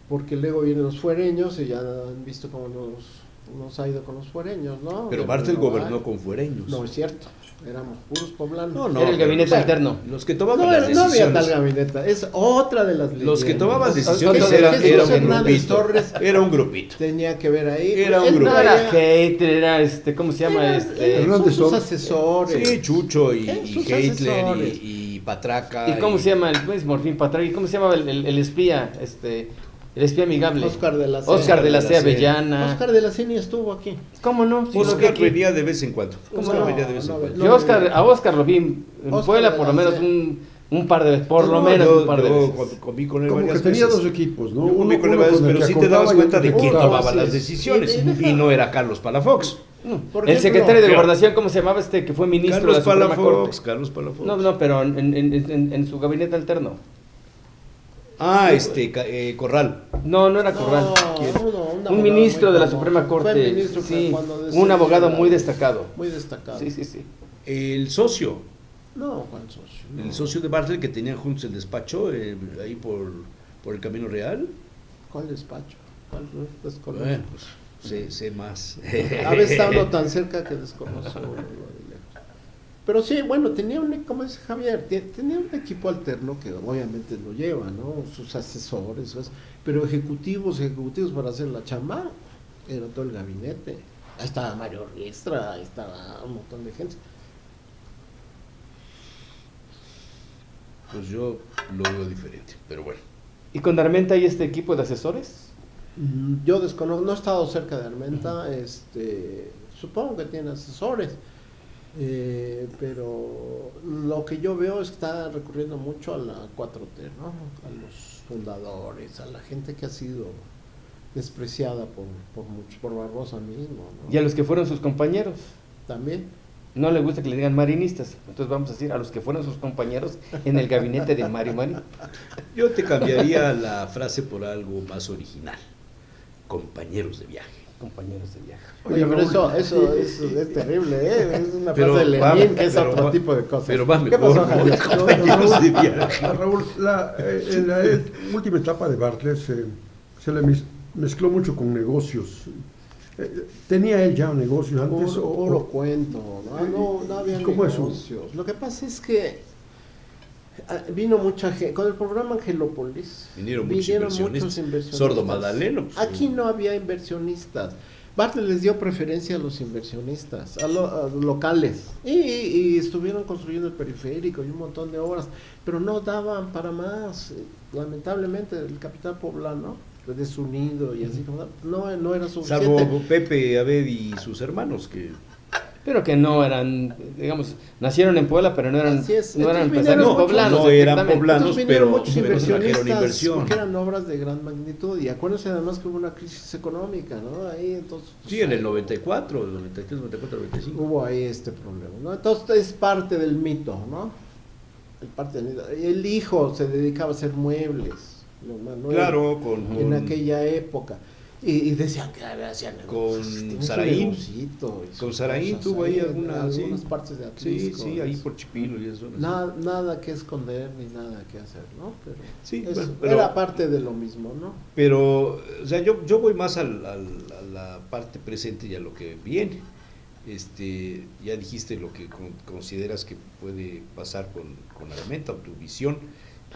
Porque luego vienen los fuereños y ya han visto cómo nos ha ido con los fuereños, ¿no?
Pero Bartlett gobernó con fuereños.
No, es cierto. Éramos puros poblanos.
No,
Era el gabinete
pero,
alterno.
Los que tomaban
No,
las
no había
decisiones.
tal gabinete. Es otra de las
Los que
leyendas.
tomaban
¿Qué-
decisiones
qué-
era
Jesús
un
Hernández
grupito.
Torres
Era un grupito.
tenía que ver ahí.
Era un
Él
grupo.
No era
traía-
hater, era ¿cómo se llama?
Era-
Este,
son
Hernández
sus
Torres.
asesores.
Sí, Chucho y
Sus
Hitler
asesores.
y Patraca.
¿Y cómo se llama? Pues Morfín Patrac. ¿Y cómo se llama el espía? El espía amigable.
Oscar de la C.
Oscar de la C.
C.
Avellana.
Oscar de la Cini estuvo aquí.
¿Cómo no? Sí,
Oscar
lo que-
venía de vez en cuando. Oscar
No,
venía de vez en
no,
cuando.
no.
Yo a Oscar lo vi en
Oscar
Puebla
de
por
la
lo menos
C.
un par de veces, por lo
No,
menos
yo-
un par de
yo
veces.
comí con él
Como que
varias
tenía
veces.
dos equipos, ¿no?
Yo comí con él
Uno
varias
con
veces,
el
pero
que
sí te dabas
acordaba y
cuenta
otro
de
que
quién
ejecutaba.
tomaba las
Así es.
decisiones.
Y-
Y no era Carlos Palafox.
Por
El
ejemplo,
secretario de
pero-
Gobernación, ¿cómo se llamaba que fue ministro
Carlos
de la Suprema
Palafox.
Corte?
Carlos Palafox.
No, pero en su gabinete alterno.
Ah, Corral.
No era Corral. Un ministro de la Suprema Corte, sí, un abogado muy destacado.
Muy destacado.
Sí.
El socio,
No, ¿cuál socio? No.
el socio de Bartlett que tenían juntos el despacho ahí por el Camino Real.
¿Cuál despacho? ¿Cuál desconozco?
Bueno, pues sé más.
A veces está uno tan cerca que desconozco. Pero sí, bueno, como dice Javier, tenía un equipo alterno que obviamente lo lleva, ¿no? Sus asesores, pero ejecutivos para hacer la chamba, era todo el gabinete. Ahí estaba Mario Riestra, ahí estaba un montón de gente.
Pues yo lo veo diferente, pero bueno.
¿Y con Armenta hay este equipo de asesores?
Yo desconozco, no he estado cerca de Armenta, supongo que tiene asesores, pero lo que yo veo es que está recurriendo mucho a la 4T, ¿no? A los fundadores, a la gente que ha sido despreciada por muchos, por Barbosa mismo, ¿no?
Y a los que fueron sus compañeros.
También.
No le gusta que le digan marinistas, entonces vamos a decir a los que fueron sus compañeros en el gabinete de Mario Marín.
Yo te cambiaría la frase por algo más original. Compañeros de viaje.
Compañeros de viaje.
Oye, pero
Raúl,
eso es terrible, ¿eh? Es una
Pero
frase de
va-
Lenin, que es
pero
otro
va-
tipo de cosas.
Pero va
¿Qué
mejor,
pasó,
¿no?
Javier?
Compañeros de viaje.
Raúl, en la última etapa de Bartlett se le mezcló mucho con negocios. ¿Tenía él ya un negocio antes?
Puro cuento, no había
¿Cómo es eso?
negocios. Lo que pasa es que vino mucha gente, con el programa Angelópolis,
Vinieron muchos inversionistas. Sordo Madaleno. Pues,
Aquí no había inversionistas. Bartlett les dio preferencia a los inversionistas, a los locales, y estuvieron construyendo el periférico y un montón de obras, pero no daban para más. Lamentablemente el capital poblano, desunido y así, no era suficiente.
salvo Pepe Abed y sus hermanos, que
Pero que no eran, digamos, nacieron en Puebla, pero no eran,
Así es.
no eran
Entonces
empresarios
vinieron
poblanos.
no eran
exactamente.
poblanos,
Entonces vinieron
pero
muchos
trajeron
inversionistas
inversión.
porque eran obras de gran magnitud, y acuérdense además que hubo una crisis económica, ¿no? Ahí entonces
sí, en el 94, el 93, 94, 95.
hubo ahí este problema, ¿no? Entonces es parte del mito, ¿no? El hijo se dedicaba a hacer muebles, Manuel,
Claro,
en aquella época. Y decían que hacían
con
negocios,
Saraín.
negocito y
Con
sus
Saraín
cosas
tuvo ahí algunas
partes de
Sí,
Atlisco.
sí, ahí por Chipilo y eso.
Nada que esconder ni nada que hacer, ¿no? Pero,
Sí,
eso
bueno, pero-
era parte de lo mismo, ¿no?
Pero, o sea, yo voy más a la parte presente y a lo que viene. Ya dijiste lo que consideras que puede pasar con Armenta, o tu visión,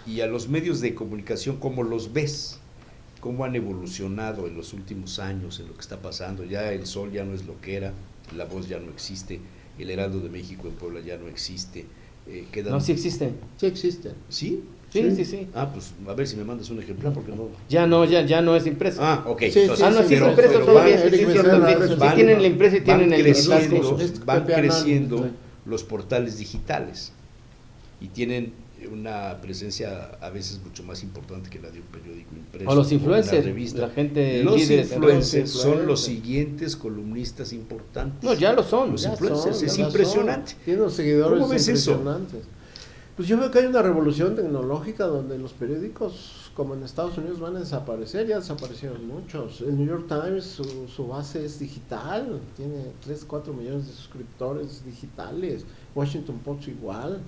y a los medios de comunicación, ¿cómo los ves? ¿Cómo han evolucionado en los últimos años, en lo que está pasando? Ya el Sol ya no es lo que era, La Voz ya no existe, el Heraldo de México en Puebla ya no existe. Quedan...
No, sí existen.
Sí existen.
¿Sí?
Sí.
Ah, pues a ver si me mandas un ejemplar, porque no...
Ya no es impreso.
Ah, ok.
Sí,
entonces,
no, sí es
pero-
impreso
pero
todavía,
van-
sí, sí,
Eric
cierto,
Becerra,
sí,
van-
tienen la impresa y tienen
van
el
creciendo,
digital.
van
Pepe Anán,
creciendo
sí.
los portales digitales y tienen una presencia a veces mucho más importante que la de un periódico impreso
O los
una
influencers,
revista.
la gente
Los
líderes.
influencers
Los
son los
influencers.
siguientes columnistas importantes.
No, ya lo son.
Los
Ya
influencers,
son,
es
ya lo
impresionante.
son. Tienen unos seguidores
¿Cómo ves eso?
impresionantes. Pues yo veo que hay una revolución tecnológica donde los periódicos, como en Estados Unidos, van a desaparecer. Ya desaparecieron muchos. El New York Times, su base es digital, tiene 3-4 millones de suscriptores digitales. Washington Post igual.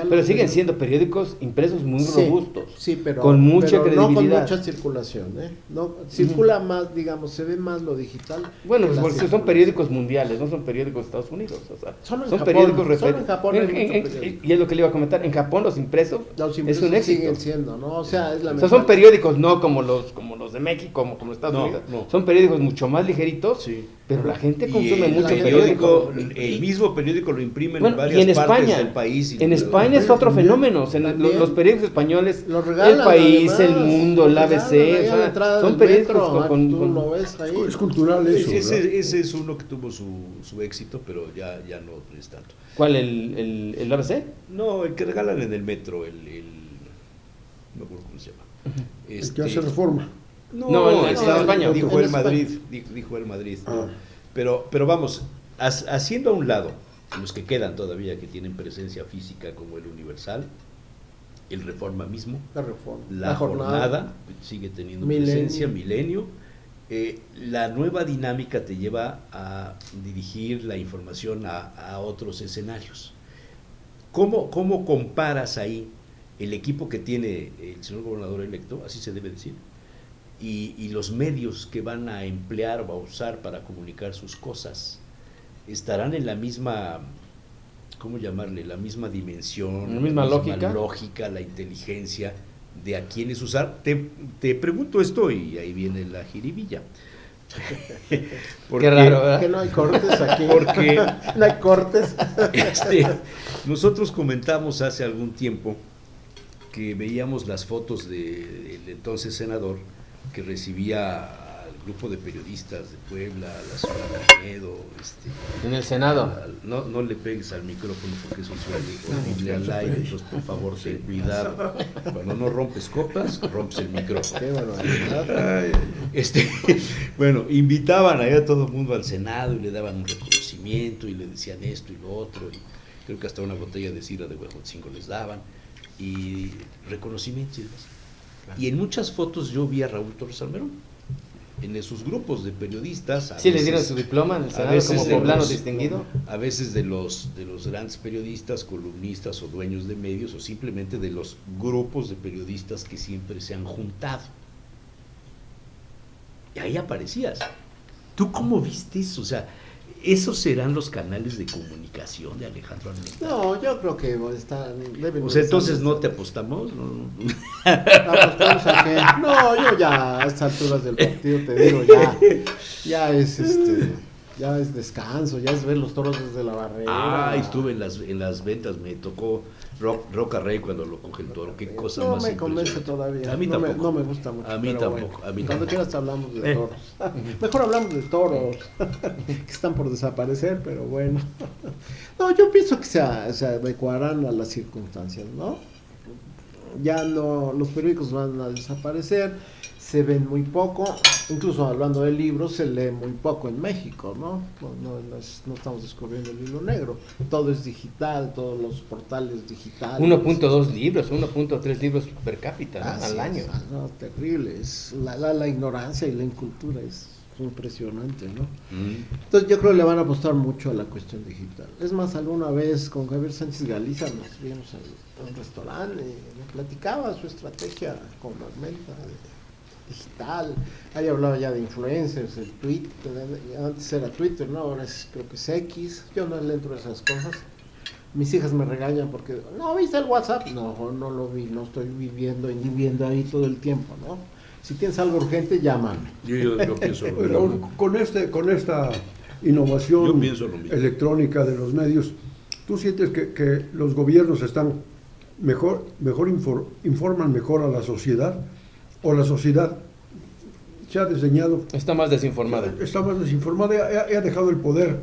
Pero siguen siendo periódicos impresos muy
Sí,
robustos.
sí, pero,
con mucha
pero no con
credibilidad.
mucha circulación, ¿eh? No, circula más, digamos, se ve más lo digital.
Bueno,
que la
porque son
circulación.
periódicos mundiales, no son periódicos de Estados Unidos. O sea,
Solo en
son
Japón,
periódicos
solo en
referentes.
Japón hay mucho periódico.
Y es lo que le iba a comentar. En Japón los impresos
Los
es
impresos
un éxito.
siguen siendo, ¿no? O sea, es la
O sea, son periódicos no como los de México, como los Estados
No,
Unidos.
no.
Son periódicos mucho más ligeritos,
Sí.
pero la gente
Y
consume
el
mucho
periódico,
periódico.
el mismo periódico lo imprimen
Bueno,
en varias
y en
partes
España,
del país. y
en
lo-
España es otro fenómeno. O sea,
También.
los periódicos españoles,
Lo regalan,
El País,
además,
El Mundo, el
lo regalan
ABC,
ahí
o
a la
sea,
entrada
son
del
periódicos
metro,
con-
tú
con-
lo ves ahí.
Es cultural eso. ¿verdad?
Ese es uno que tuvo su éxito, pero ya no es tanto.
¿Cuál? ¿El ABC?
No, el que regalan en el metro, no me acuerdo cómo se llama.
El que hace reforma.
No, el de España.
Dijo
En
el
España.
Madrid, dijo el Madrid.
Ah.
Pero vamos, haciendo a un lado los que quedan todavía, que tienen presencia física como el Universal, el Reforma mismo,
La Reforma.
la jornada sigue teniendo presencia, Milenio. La nueva dinámica te lleva a dirigir la información a otros escenarios. ¿Cómo comparas ahí el equipo que tiene el señor gobernador electo, así se debe decir, y los medios que van a emplear o a usar para comunicar sus cosas? ¿Estarán en la misma, cómo llamarle, la misma dimensión,
la misma
lógica, la inteligencia de a quiénes usar? Te pregunto esto y ahí viene la jiribilla.
Qué raro, ¿verdad?
Que no hay cortes aquí.
Porque
no hay cortes.
Nosotros comentamos hace algún tiempo que veíamos las fotos del entonces senador que recibía al grupo de periodistas de Puebla, a la ciudad de Almedo.
En el Senado.
No le pegues al micrófono porque eso suena horrible al aire, entonces por favor ten cuidado. Cuando no rompes copas, rompes el micrófono.
Qué barbaridad.
Bueno, invitaban ahí a todo el mundo al Senado y le daban un reconocimiento y le decían esto y lo otro, y creo que hasta una botella de sidra de Huejotzingo les daban, y reconocimientos y demás. Y en muchas fotos yo vi a Raúl Torres Salmerón, en esos grupos de periodistas.
Sí, le dieron su diploma en el Senado como poblano distinguido.
A veces de los grandes periodistas, columnistas o dueños de medios, o simplemente de los grupos de periodistas que siempre se han juntado. Y ahí aparecías. ¿Tú cómo viste eso? O sea, ¿esos serán los canales de comunicación de Alejandro Armenta?
No, yo creo que deben.
O sea, entonces no te apostamos.
¿Apostamos a qué? No, yo ya a estas alturas del partido te digo, ya es descanso, ya es ver los toros desde la barrera.
Estuve en las ventas, me tocó Roca Rey cuando lo coge el toro, qué cosa
no
más
me convence
impresionante.
todavía.
A mí
no
tampoco.
No me gusta mucho.
A mí
pero
tampoco.
bueno,
A mí
cuando
tampoco.
quieras hablamos de toros. Mejor hablamos de toros, que están por desaparecer, pero bueno. No, yo pienso que se adecuarán a las circunstancias, ¿no? Ya no, los periódicos van a desaparecer, se ven muy poco, incluso hablando de libros, se lee muy poco en México, ¿no? No estamos descubriendo el hilo negro, todo es digital, todos los portales digitales.
1.2 libros, 1.3 libros per cápita, ¿no? Al año.
No, terrible, la ignorancia y la incultura es impresionante, ¿no? Entonces yo creo que le van a apostar mucho a la cuestión digital. Es más, alguna vez con Javier Sánchez Galiza nos vimos en un restaurante y me platicaba su estrategia con Armenta digital. Ahí hablaba ya de influencers, el Twitter, antes era Twitter, ¿no? Ahora creo que es X. Yo no le entro a esas cosas. Mis hijas me regañan porque, ¿no viste el WhatsApp? No lo vi, no estoy viviendo ahí todo el tiempo, ¿no? Si tienes algo urgente, llámame.
Yo pienso lo
Pero
mismo.
con esta innovación
Yo pienso lo mismo.
electrónica de los medios, ¿tú sientes que los gobiernos están informan mejor a la sociedad? ¿O la sociedad se ha diseñado?
Está más desinformada.
Está más desinformada, ha dejado el poder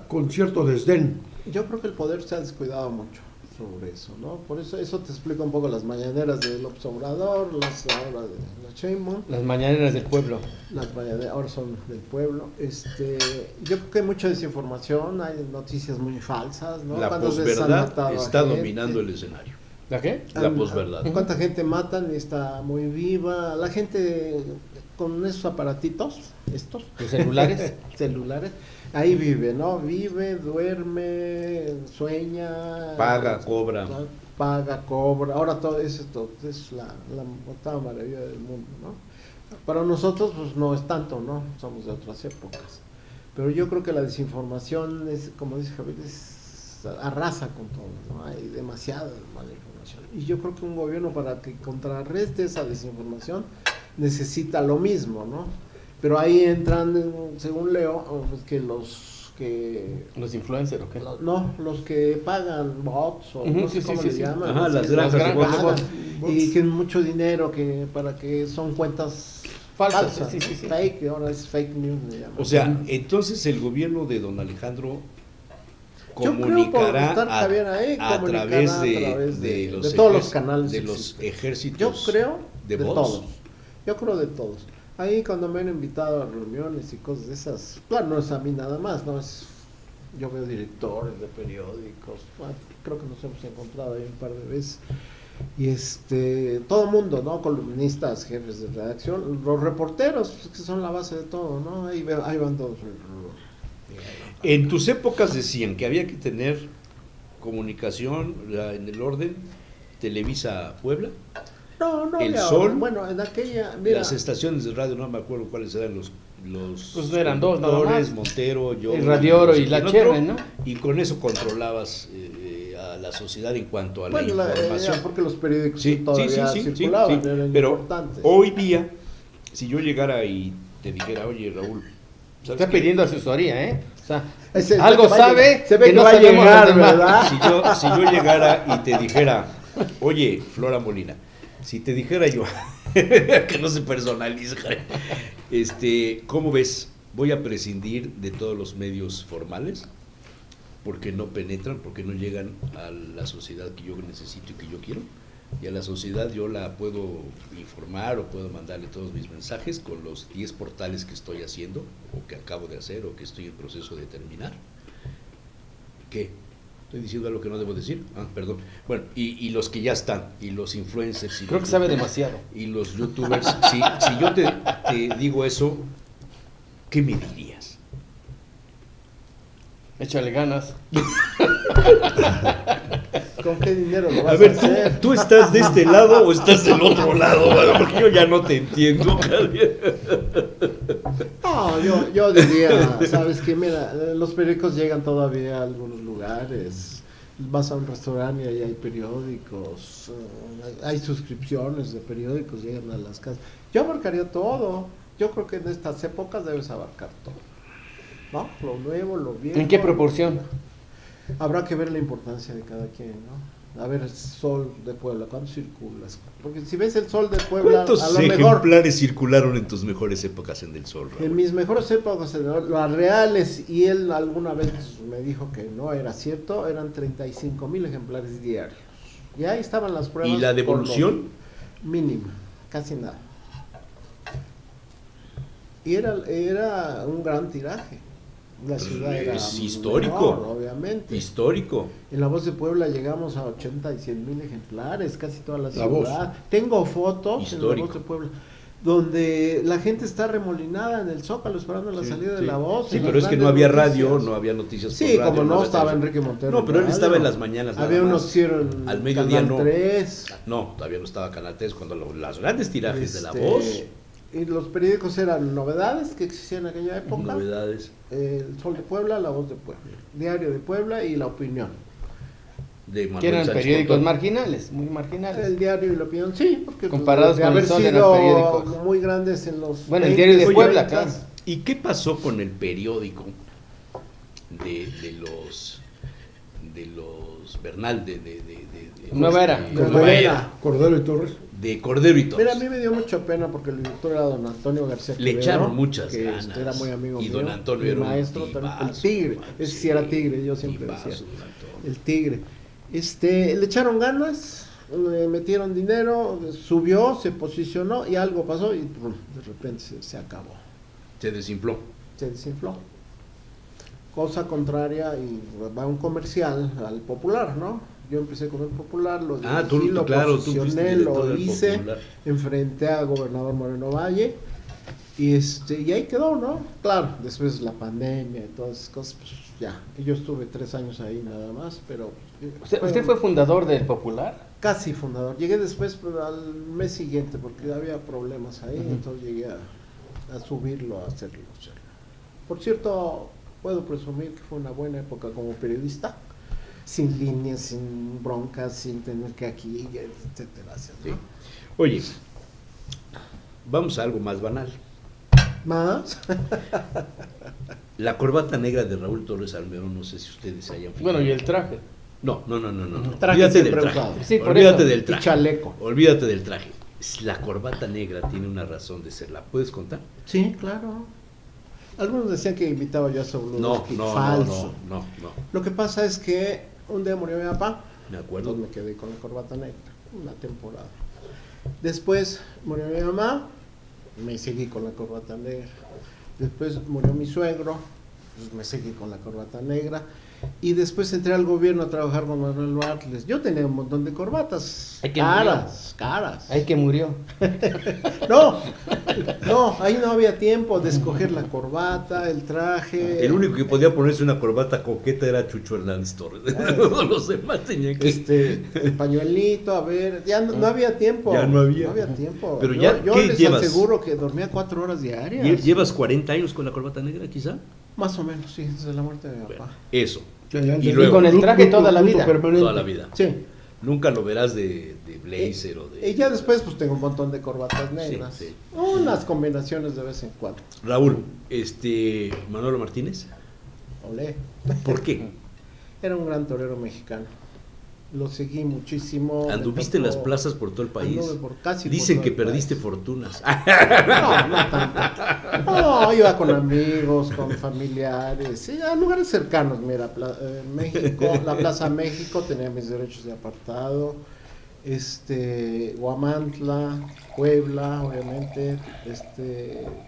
con cierto desdén.
Yo creo que el poder se ha descuidado mucho sobre eso, ¿no? Por eso te explica un poco las mañaneras de López Obrador, ahora de la Sheinbaum.
Las mañaneras del pueblo.
Las mañaneras ahora son del pueblo. Yo creo que hay mucha desinformación, hay noticias muy falsas, ¿no?
La
¿Cuántas veces han matado
posverdad
a
está
gente?
dominando el escenario.
¿La qué?
La posverdad.
¿Cuánta gente matan y está muy viva? La gente con esos aparatitos, estos
¿Los celulares?
celulares, ahí vive, ¿no? Vive, duerme, sueña,
Paga, cobra.
Ahora todo eso es la octava maravilla del mundo, ¿no? Para nosotros pues no es tanto, ¿no? Somos de otras épocas. Pero yo creo que la desinformación es, como dice Javier, arrasa con todo, ¿no? Hay demasiada mala información. Y yo creo que un gobierno, para que contrarreste esa desinformación, necesita lo mismo, ¿no? Pero ahí entran, según leo, pues que
¿Los influencers o qué?
los que pagan bots o no sé cómo le llaman.
Ajá,
¿no?
las
Sí,
granjas de
pagan
bots.
y que mucho dinero para que son cuentas falsas,
sí,
¿no?
sí, sí.
Fake, ahora es fake news le llaman.
O sea, entonces el gobierno de don Alejandro
Yo creo, por
comunicará
estar Javier ahí,
a
comunicará
través de los
todos los canales
de
que
los
existen.
ejércitos.
Yo creo
de
de
bots.
todos. Yo creo de todos. Ahí cuando me han invitado a reuniones y cosas de esas, claro, no es a mí nada más, no es, yo veo directores de periódicos, creo que nos hemos encontrado ahí un par de veces. Y todo el mundo, ¿no? Columnistas, jefes de redacción, los reporteros, que son la base de todo, ¿no? Ahí van todos.
En tus épocas decían que había que tener comunicación en el orden Televisa Puebla,
No,
El
había,
Sol,
bueno, en aquella, mira,
las estaciones de radio, no me acuerdo cuáles eran los
Pues eran dos, nada
conductores,
más.
Montero, yo,
El Radio Oro y la
quién
Cherre,
otro,
¿no?
y con eso controlabas a la sociedad en cuanto a la
bueno,
información.
porque los periódicos
Sí,
todavía
sí,
circulaban,
sí.
eran
Pero
importantes.
hoy día, si yo llegara y te dijera, oye, Raúl, ¿sabes
Está
qué?
pidiendo asesoría, ¿eh? O sea,
Ese-
algo
se ve
sabe
se ve que
no
va a
sabemos
llegar,
los demás.
¿verdad?
Si yo llegara y te dijera, oye, Flora Molina, si te dijera yo, que no se personaliza, ¿cómo ves? Voy a prescindir de todos los medios formales, porque no penetran, porque no llegan a la sociedad que yo necesito y que yo quiero, y a la sociedad yo la puedo informar o puedo mandarle todos mis mensajes con los 10 portales que estoy haciendo, o que acabo de hacer, o que estoy en proceso de terminar. ¿Qué? ¿Estoy diciendo algo que no debo decir? Ah, perdón. Bueno, y los que ya están, y los influencers, y
Creo
los
que sabe
youtubers,
demasiado.
y los youtubers, si yo te digo eso, ¿qué me dirías?
Échale ganas.
¿Con qué dinero lo
A
vas a
ver,
hacer?
¿tú estás de este lado o estás del otro lado? Bueno, porque yo ya no te entiendo, Javier.
No, yo diría, ¿sabes qué? Mira, los periódicos llegan todavía a algunos lugares. Vas a un restaurante y ahí hay periódicos, hay suscripciones de periódicos, llegan a las casas. Yo abarcaría todo. Yo creo que en estas épocas debes abarcar todo, ¿no? Lo nuevo, lo viejo.
¿En qué proporción?
Habrá que ver la importancia de cada quien, ¿no? A ver, el Sol de Puebla, ¿cuándo circulas? Porque si ves el Sol de Puebla, a
¿Cuántos
lo mejor,
ejemplares circularon en tus mejores épocas en Del Sol, Raúl?
en mis mejores épocas, las reales, y él alguna vez me dijo que no era cierto, eran 35,000 ejemplares diarios. Y ahí estaban las pruebas.
¿Y la
por
devolución?
lo mínima, casi nada. Y era un gran tiraje. La ciudad era
Es histórico.
menor, obviamente.
Histórico.
En La Voz de Puebla llegamos a 80 y 100,000 ejemplares, casi toda la
La
ciudad.
Voz.
Tengo fotos en La
Histórico.
Voz de Puebla, donde la gente está remolinada en el Zócalo esperando la salida de La Voz.
Sí,
en
pero
las
es que no
grandes
había
noticias.
radio, no había noticias por
Sí,
radio,
como no
había
estaba
televisión.
Enrique Montero.
No, pero él
en
estaba
radio.
en las mañanas. nada
Había un
más.
noticiero en
Al mediodía
Canal
no.
3.
No, todavía no estaba Canal 3 cuando las grandes tirajes de La Voz.
Y los periódicos eran Novedades, que existían en aquella época.
Novedades.
El Sol de Puebla, La Voz de Puebla, Diario de Puebla y La Opinión.
De Manuel
Que eran
Sánchez
periódicos
Pontón.
marginales, muy marginales.
El Diario y La Opinión, sí, porque
Comparados
de
con el
haber
Sol eran
sido
periódicos.
muy grandes en los
Bueno, el
20,
Diario de
Oye,
Puebla,
30.
claro.
¿Y qué pasó con el periódico de los Bernal,
Nueva Era.
Nueva Era,
Cordero y Torres.
de Cordero y Torres?
Mira, a mí me dio mucha pena porque el director era don Antonio García
Le
Quevedo,
echaron muchas
que
ganas.
era muy amigo
Y
mío,
don Antonio
mi
era un
maestro también, el
tipazo,
tigre,
man,
ese sí era tigre, yo siempre
tipazo,
decía,
don Antonio.
el tigre. Le echaron ganas, le metieron dinero, subió, se posicionó y algo pasó y ¡pum!, de repente se acabó,
Se desinfló.
se desinfló. Cosa contraria, y va un comercial al Popular, ¿no? Yo empecé con el Popular, lo dirigí, lo
claro, tú fuiste
posicioné,
director
lo
del
hice,
Popular.
enfrenté a gobernador Moreno Valle, y ahí quedó, ¿no? Claro, después la pandemia y todas esas cosas, pues ya. Yo estuve 3 años ahí nada más, pero...
¿Usted fue fundador del Popular?
Casi fundador. Llegué después, pero al mes siguiente, porque había problemas ahí,
Ujú.
entonces llegué a subirlo, a hacerlo. Por cierto, puedo presumir que fue una buena época como periodista, sin líneas, sin broncas, sin tener que aquí, etcétera,
Sí.
¿no?
Oye, vamos a algo más banal.
Más,
La corbata negra de Raúl Torres Almerón, no sé si ustedes se hayan fijado.
Bueno, y el traje.
No.
Traje
Olvídate del
siempre
traje.
usado.
Sí, por
Olvídate
eso.
del
y
traje.
chaleco.
Olvídate del traje. La corbata negra tiene una razón de ser. ¿La puedes contar?
Sí, claro. Algunos decían que invitaba yo a Sobludowski.
No.
Falso. Lo que pasa es que un día murió mi papá.
¿De acuerdo?
Entonces me quedé con la corbata negra una temporada. Después murió mi mamá, me seguí con la corbata negra. Después murió mi suegro, pues me seguí con la corbata negra. Y después entré al gobierno a trabajar con Manuel Bartlett. Yo tenía un montón de corbatas,
Ay, que
caras.
Ay, que murió.
No, ahí no había tiempo de escoger la corbata, el traje.
El único que podía ponerse una corbata coqueta era Chucho Hernández Torres. Todos los demás tenían que...
El pañuelito, a ver, ya no había tiempo.
Ya no había.
No había tiempo.
Pero ya,
yo
¿qué
les
llevas?
aseguro que dormía 4 horas diarias.
¿Llevas 40 años con la corbata negra, quizá?
Más o menos, sí, desde la muerte de mi
Bueno,
papá.
eso.
Y con el traje toda la vida.
Toda la vida.
Sí.
Nunca lo verás de blazer o de...
Y ya después pues tengo un montón de corbatas negras.
Sí.
Unas combinaciones de vez en cuando.
Raúl, Manolo Martínez,
Olé.
¿por qué?
Era un gran torero mexicano. Lo seguí muchísimo.
Anduviste en las plazas por todo el país.
Anduve por casi
Dicen
por
que
todo el
perdiste
país.
fortunas.
No tanto. No, iba con amigos, con familiares, sí, a lugares cercanos. Mira, México, la Plaza México tenía mis derechos de apartado. Huamantla, Puebla, obviamente,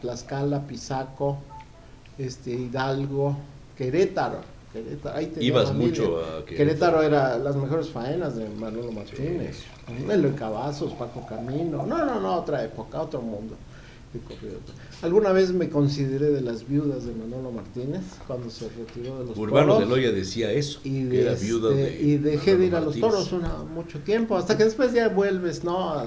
Tlaxcala, Pisaco, Hidalgo, Querétaro. Ahí tenía
Ibas
familia.
mucho a
Querétaro era las mejores faenas de Manolo Martínez. Melo en Cavazos, Paco Camino. No, otra época, otro mundo. Alguna vez me consideré de las viudas de Manolo Martínez cuando se retiró de los
Urbano
toros.
de Loya decía eso,
Y,
que era viuda de
y dejé de ir a
Manolo
los
Martínez.
toros mucho tiempo, hasta que después ya vuelves, ¿no?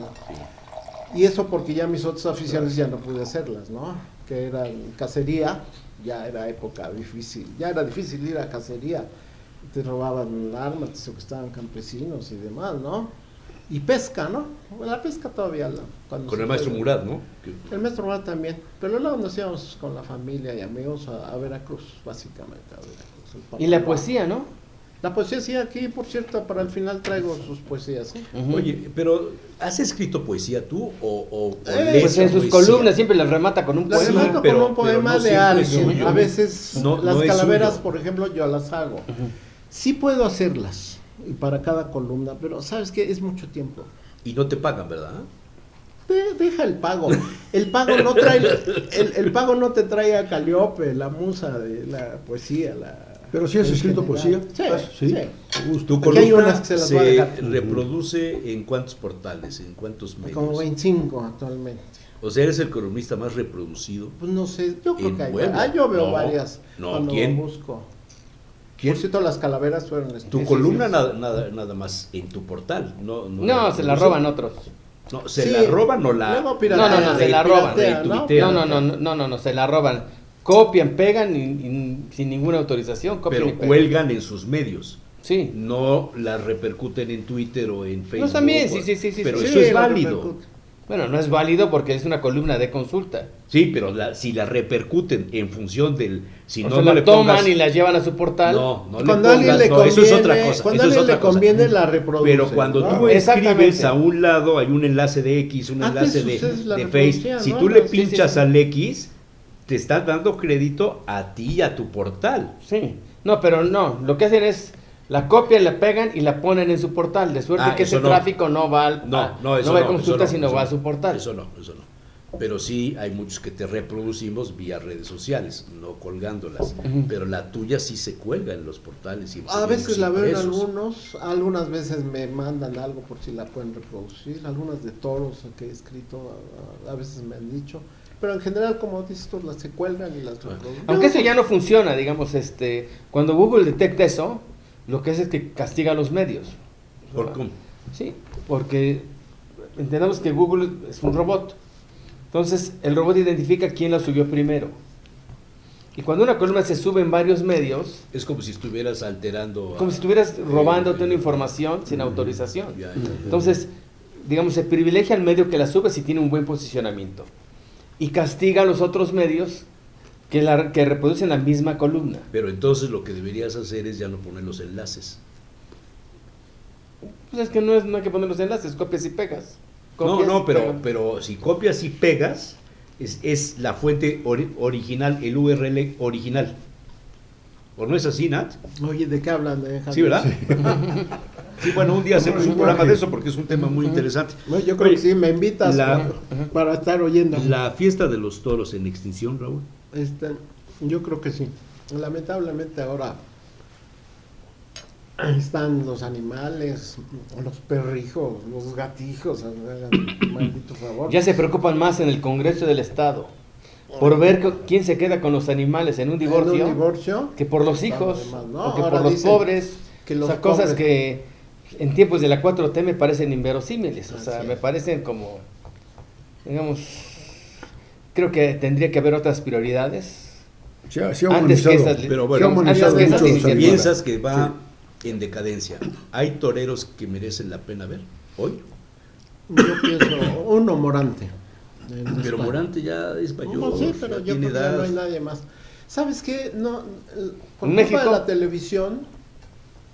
Y eso porque ya mis otras aficiones ya no pude hacerlas, ¿no? Que eran cacería, ya era época difícil, ya era difícil ir a cacería, te robaban armas, te secuestraban campesinos y demás, ¿no? Y pesca, ¿no? Bueno, la pesca todavía.
Con el maestro Murat, ¿no?
El maestro Murat también, pero luego nos íbamos con la familia y amigos a Veracruz, básicamente a Veracruz.
Y la poesía, ¿no?
La poesía sí, aquí por cierto, para el final traigo sus poesías, ¿sí?
Oye, pero ¿has escrito poesía tú o
Pues en sus
poesía?
columnas siempre las remata con un
Las
Sí,
poema.
remato
pero-
con un poema
pero no
de
siempre es
alguien.
suyo.
A veces
No
las
es
calaveras,
suyo.
por ejemplo, yo las hago. Sí puedo hacerlas y para cada columna, pero sabes que es mucho tiempo.
Y no te pagan, ¿verdad?
Deja el pago. El pago no trae, el pago no te trae a Calíope, la musa de la poesía.
Pero sí has
en
escrito
general.
poesía.
Sí.
Tu
Aquí hay
columna
unas que se las voy a dejar.
reproduce en cuántos portales, en cuántos medios.
Como 25 actualmente.
O sea, eres el columnista más reproducido.
Pues no sé, yo creo
¿En
que hay.
Puebla?
Yo veo
No,
varias
no,
cuando
¿quién?
busco.
¿Quién?
Por cierto, las calaveras fueron
Tu columna nada más en tu portal.
No, se la roban otros.
No, se
Sí,
la roban o la...
luego
No,
piratean,
no, se la roban.
piratean, ¿no?
retuitean.
No, se la roban. Copian, pegan y sin ninguna autorización. Copian y
Pero
pegan.
cuelgan en sus medios.
Sí.
No la repercuten en Twitter o en Facebook.
también, sí.
Pero
Sí,
eso es
la
válido.
repercute.
Bueno, no es válido porque es una columna de consulta.
Sí, pero si la repercuten en función del... Si
O
no,
sea,
no
la
le
toman
pongas...
y la llevan a su portal.
No le
Cuando a alguien
pongas,
le
no,
conviene,
eso es otra cosa.
cuando a
eso es
alguien le
otra cosa.
conviene la reproduce.
Pero cuando
¿no?
tú
Exactamente.
escribes a un lado hay un enlace de X, un
Antes
enlace
ustedes la
de Face.
reproducían,
Si
¿no?
tú le
Sí, sí,
pinchas
sí.
al X, te estás dando crédito a ti y a tu portal.
Sí. No, pero no. Lo que hacen es la copian, la pegan y la ponen en su portal. De suerte que
eso
ese
no.
tráfico no va al,
No, eso
no va a
no,
consulta,
eso no,
sino
eso
va a
no.
su portal.
Eso no. Pero sí hay muchos que te reproducimos vía redes sociales, no colgándolas.
Ujú.
Pero la tuya sí se cuelga en los portales. Y en
A veces
periódicos
la veo en
impresos.
algunas veces me mandan algo por si la pueden reproducir, algunas de toros que he escrito, a veces me han dicho, pero en general, como dices tú, las se cuelgan y las reproducen.
Aunque eso ya no funciona, digamos, cuando Google detecta eso, lo que hace es que castiga a los medios.
¿Por cómo?
Sí, porque entendamos que Google es un robot. Entonces, el robot identifica quién la subió primero. Y cuando una columna se sube en varios medios,
Es como si estuvieras alterando.
como si estuvieras robándote una información sin autorización.
Ya.
Entonces, digamos, se privilegia al medio que la sube si tiene un buen posicionamiento. Y castiga a los otros medios que reproducen la misma columna.
Pero entonces lo que deberías hacer es ya no poner los enlaces.
Pues es que no hay que poner los enlaces, copias y pegas. Copias y pegas.
pero si copias y pegas, es la fuente original, el URL original. ¿O no es así, Nat?
Oye, ¿de qué hablan?
Sí, ¿verdad? Sí, bueno, un día hacemos un programa de eso porque es un tema muy interesante.
No, yo creo
Oye,
que sí, me invitas para estar oyendo.
La fiesta de los toros en extinción, Raúl.
Yo creo que sí. Lamentablemente ahora están los animales, los perrijos, los gatijos, hagan maldito favor.
Ya se preocupan más en el Congreso del Estado por ver quién se queda con los animales en un divorcio,
¿En un divorcio?
que por los hijos,
Además, ¿no?
o que
Ahora
por los
dicen
pobres.
que
O
los
sea, cosas
pobres-
que en tiempos de la 4T me parecen inverosímiles. O sea,
Así
me
es.
parecen como, digamos, creo que tendría que haber otras prioridades.
Se ha
Antes que
humanizado.
esas-
Pero
Se
bueno,
ha humanizado
antes que esas
mucho los
iniciativas.
animales.
piensas que va en decadencia. ¿Hay toreros que merecen la pena ver hoy?
Yo pienso, uno Morante. en
Pero
España.
Morante ya es mayor,
No, sí, pero
ya
yo
tiene
creo que ya no
edad.
hay nadie más. ¿Sabes qué? No, por
¿En
culpa
México?
de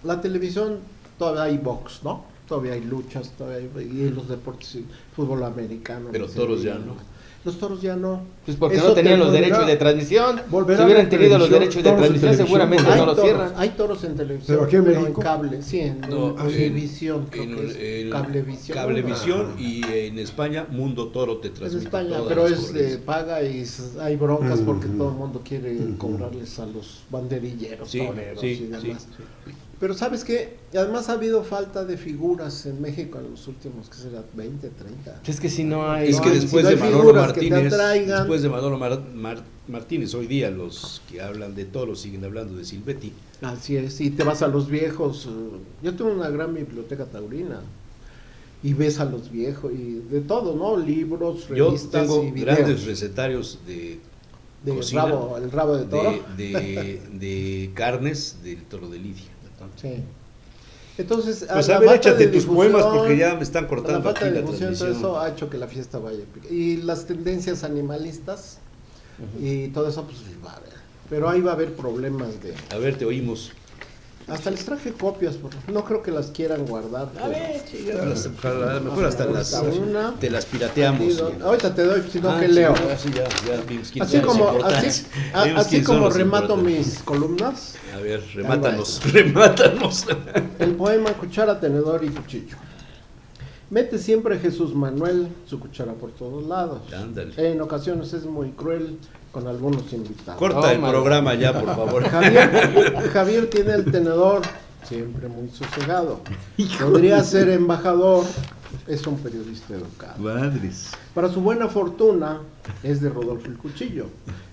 la televisión todavía hay box, ¿no? Todavía hay luchas, todavía hay, y los deportes, y fútbol americano.
Pero
no sé,
toros ya
y-
no.
Los toros ya no.
Pues porque
Eso
no tenían
te
los
volverá-
derechos de transmisión.
volverá
Si
a
hubieran
haber
tenido los
televisión,
derechos de
toros en
transmisión,
televisión.
seguramente
Hay
no los
toros,
cierran.
hay toros en televisión,
¿Pero aquí en
pero
México?
en cable, sí, en
No,
Cablevisión, creo que es. Cablevisión.
Cablevisión
Ajá.
y en España Mundo Toro te
Es
transmite
España,
todas
pero
las
es
corridas.
paga y hay broncas porque
Ujú.
todo el mundo quiere
Ujú.
cobrarles a los banderilleros,
Sí,
toreros
sí,
y
sí,
demás.
sí.
Pero ¿sabes qué? Además ha habido falta de figuras en México en los últimos, ¿qué será? 20, 30.
Es que si no hay...
Es que
hay-
después
si no
de
hay
Manolo
figuras que te
Martínez,
atraigan.
después de Manolo Martínez, hoy día los que hablan de toros siguen hablando de Silvetti.
Así es, y te vas a los viejos. Yo tengo una gran biblioteca taurina y ves a los viejos y de todo, ¿no? Libros,
Yo
revistas
tengo
y videos.
grandes recetarios de
De
cocina,
el rabo de toro.
de carnes del toro de Lidia.
Sí. Entonces,
Pues
la
a ver,
falta
échate
de
tus poemas
difusión,
porque ya me están
la
cortando
falta
aquí
de
la
difusión, todo
transmisión.
eso ha hecho que la fiesta vaya épica. Y las tendencias animalistas y todo eso, pues va a haber. Pero ahí va a haber problemas de...
A ver, te oímos.
Hasta les traje copias, no creo que las quieran guardar.
A
pero-
ver, a lo mejor hasta
una.
te las pirateamos.
Ahorita te doy, sino
Ah,
que
sí,
leo.
sí, ya vimos quiénes
Así
son los
como,
importantes. Vimos
así
quiénes son
como
los
remato
importantes.
mis columnas,
A ver,
va
remátanos, remátanos.
el poema Cuchara, Tenedor y Cuchillo. Mete siempre Jesús Manuel su cuchara por todos lados.
Ándale.
En ocasiones es muy cruel con algunos invitados.
Corta el
Tómala.
programa ya, por favor.
Javier tiene el tenedor siempre muy sosegado. Podría ser embajador, es un periodista educado.
Madres.
Para su buena fortuna es de Rodolfo el Cuchillo.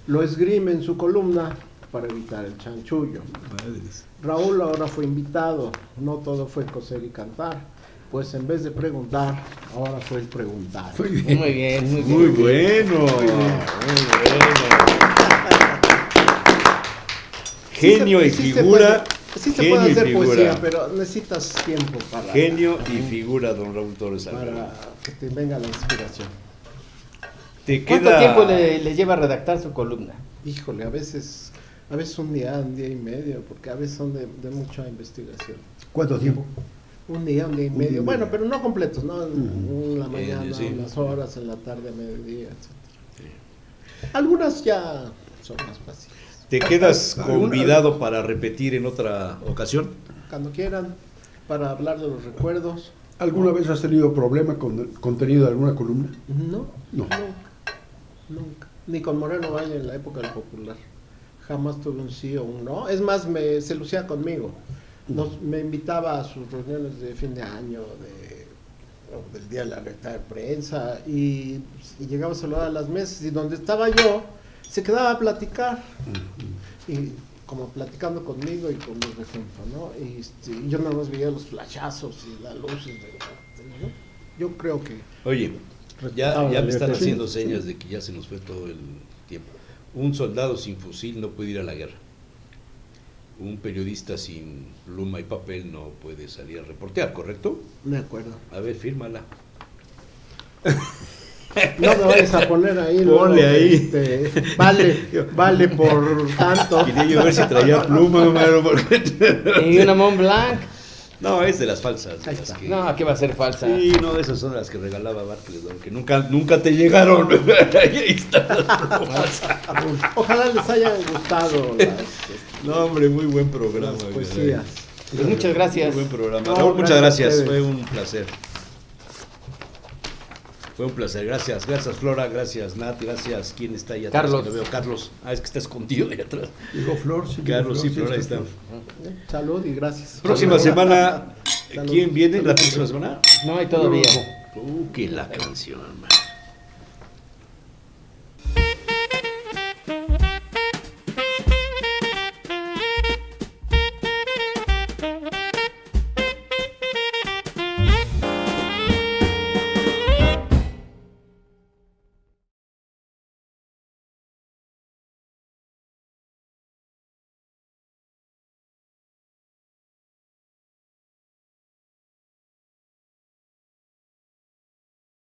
Lo esgrime en su columna para evitar el chanchullo.
Madres.
Raúl ahora fue invitado, no todo fue coser y cantar, pues en vez de preguntar, ahora fue el preguntar.
Muy bien, muy bien.
Muy bueno. Muy bueno. Genio y figura.
Sí se
genio
puede
y
hacer
figura.
poesía, pero necesitas tiempo para,
Genio y figura, don Raúl Torres Alvarado.
para que te venga la inspiración.
Te
¿Cuánto
queda...
tiempo le lleva a redactar su columna?
Híjole, a veces un día y medio, porque a veces son de mucha investigación.
¿Cuánto tiempo?
Un día y
día y
medio.
medio.
Bueno, pero no completos, ¿no? En la mañana,
sí.
unas horas, en la tarde, a mediodía, etc. Algunas ya son más fáciles.
¿Te quedas
¿Alguna-
convidado para repetir en otra ocasión?
Cuando quieran, para hablar de los recuerdos.
¿Alguna vez has tenido problema con el contenido de alguna columna?
No,
No.
nunca. Ni con Moreno Valle en la época del Popular. Jamás tuve un sí o un no. Es más, se lucía conmigo. Me invitaba a sus reuniones de fin de año, o del día de la libertad de prensa, y llegaba a saludar a las mesas, y donde estaba yo, se quedaba a platicar, y como platicando conmigo y con los de ejemplo, ¿no? Y yo nada más veía los flashazos y las luces. ¿No? Yo creo que...
Oye, ya
Respetaba
me
la
están
libertad.
haciendo
Sí.
señas de que ya se nos fue todo el tiempo. Un soldado sin fusil no puede ir a la guerra. Un periodista sin pluma y papel no puede salir a reportear, ¿correcto?
Me acuerdo.
A ver, fírmala.
No me vayas a poner ahí.
Ponle ahí.
Vale por tanto.
Quería yo ver si traía pluma, mano, porque...
¿Y una Mont Blanc?
No, es de las falsas. de
Ahí
las
está.
que-
No, que va a ser falsa.
Sí, no, esas son las que regalaba Barclays, ¿no? Que nunca te llegaron. Ahí están las plumas.
Ojalá les hayan gustado
No, hombre, muy buen programa.
las
güey.
poesías.
Pues muchas
Muy
gracias.
buen programa.
No,
Raúl, muchas
gracias a
gracias.
ustedes.
Fue un placer. Fue un placer, gracias Flora, gracias Nat, gracias. ¿Quién está ahí atrás?
Carlos.
Que no veo, Carlos. Es que está escondido ahí atrás.
Digo Flor, sí.
Carlos, sí, Flor, ahí está.
Salud y gracias.
Próxima semana,
Salud.
¿quién viene la próxima semana?
No hay todavía.
Que la canción, man.